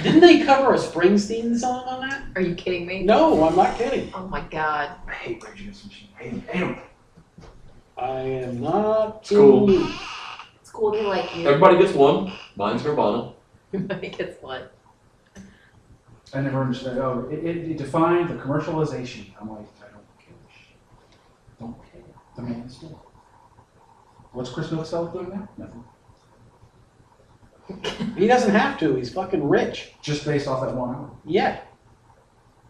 Didn't they cover a Springsteen song on that? Are you kidding me? No, I'm not kidding. Oh my god. I hate Rage Against the Machine. Hate him. I am not. It's cool. It's cool to like you. Everybody gets one. Mine's Nirvana. Everybody gets one. I never understood. Oh, it defined the commercialization. I'm like, I don't care. Don't care. The man's doing. What's Chris Novoselic doing now? Nothing. He doesn't have to. He's fucking rich. Just based off that one album. Yeah.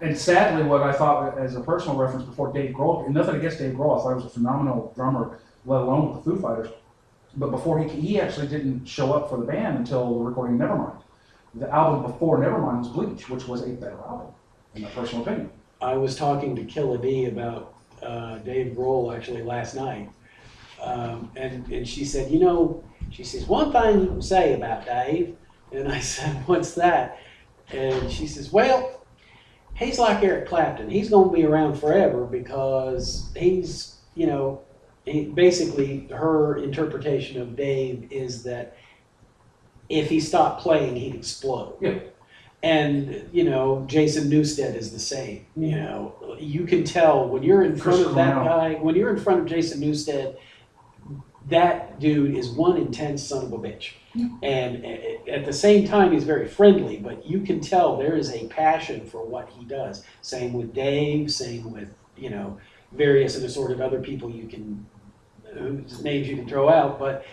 And sadly, what I thought as a personal reference before Dave Grohl, and nothing against Dave Grohl, I thought he was a phenomenal drummer, let alone with the Foo Fighters. But before he actually didn't show up for the band until the recording of Nevermind. The album before Nevermind was Bleach, which was a better album, in my personal opinion. I was talking to Killa D about Dave Grohl actually last night. And she said, you know, she says, one thing you can say about Dave. And I said, what's that? And she says, well, he's like Eric Clapton. He's going to be around forever because he's, you know, basically her interpretation of Dave is that if he stopped playing, he'd explode. Yeah. And, you know, Jason Newsted is the same. You know, you can tell when you're in front of that guy, when you're in front of Jason Newsted, that dude is one intense son of a bitch. Yeah. And at the same time, he's very friendly, but you can tell there is a passion for what he does. Same with Dave, same with, you know, various and assorted other people you can, whose names you can throw out. But,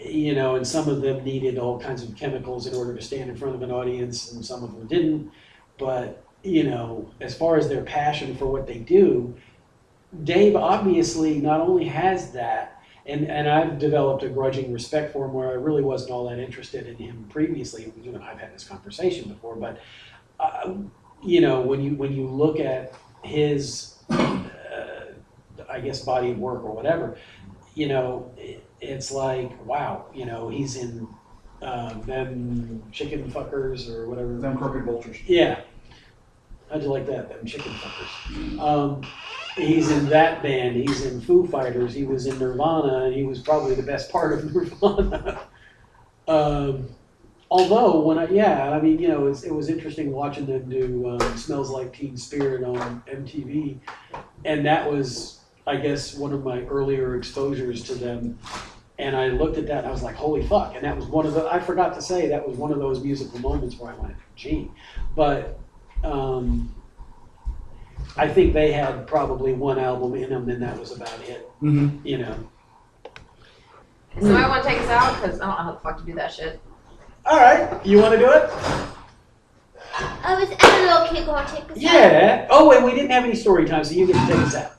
you know, and some of them needed all kinds of chemicals in order to stand in front of an audience, and some of them didn't. But, you know, as far as their passion for what they do, Dave obviously not only has that, and I've developed a grudging respect for him where I really wasn't all that interested in him previously. You and I've had this conversation before, but you know, when you look at his, I guess, body of work or whatever, you know, it's like, wow, you know, he's in them chicken fuckers or whatever. Them crooked vultures. Yeah. How'd you like that? Them chicken fuckers. He's in that band. He's in Foo Fighters. He was in Nirvana, and he was probably the best part of Nirvana. Although, I mean, you know, it was interesting watching them do Smells Like Teen Spirit on MTV, and that was, I guess, one of my earlier exposures to them. And I looked at that, and I was like, holy fuck. And that was one of the, I forgot to say, that was one of those musical moments where I went, gee. But I think they had probably one album in them, and that was about it. Mm-hmm. You know. So I want to take us out because I don't know how the fuck to do that shit. All right, you want to do it? I don't know, okay, go on, take us out. Yeah. Oh, and we didn't have any story time, so you get to take us out.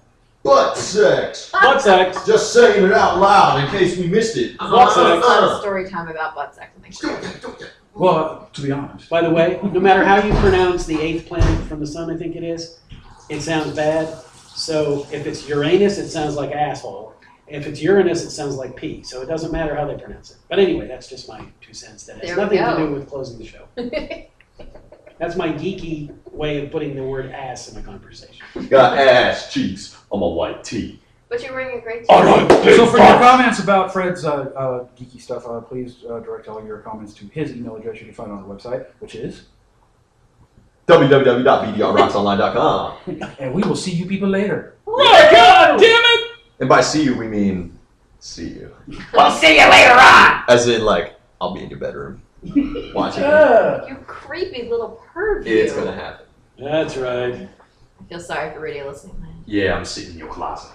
Butt sex. Butt sex. Just saying it out loud in case we missed it. Butt sex. It's not a story time about butt sex. I think. Well, to be honest. By the way, no matter how you pronounce the 8th planet from the sun, I think it sounds bad. So if it's Uranus, it sounds like asshole. If it's Uranus, it sounds like pee. So it doesn't matter how they pronounce it. But anyway, that's just my 2 cents. That has There we nothing to go. do with closing the show. That's my geeky way of putting the word ass in a conversation. Got ass cheeks on my white tee. But you're wearing a great All right, So for your comments about Fred's geeky stuff, please direct all your comments to his email address you can find on our website, which is www.bdrrocksonline.com. and we will see you people later. Right, God damn it! And by see you, we mean see you. We'll see you later on. As in, like, I'll be in your bedroom watching you. You creepy little perv. It's you. gonna happen. That's right. I feel sorry for radio listening land. Yeah, I'm sitting in your closet.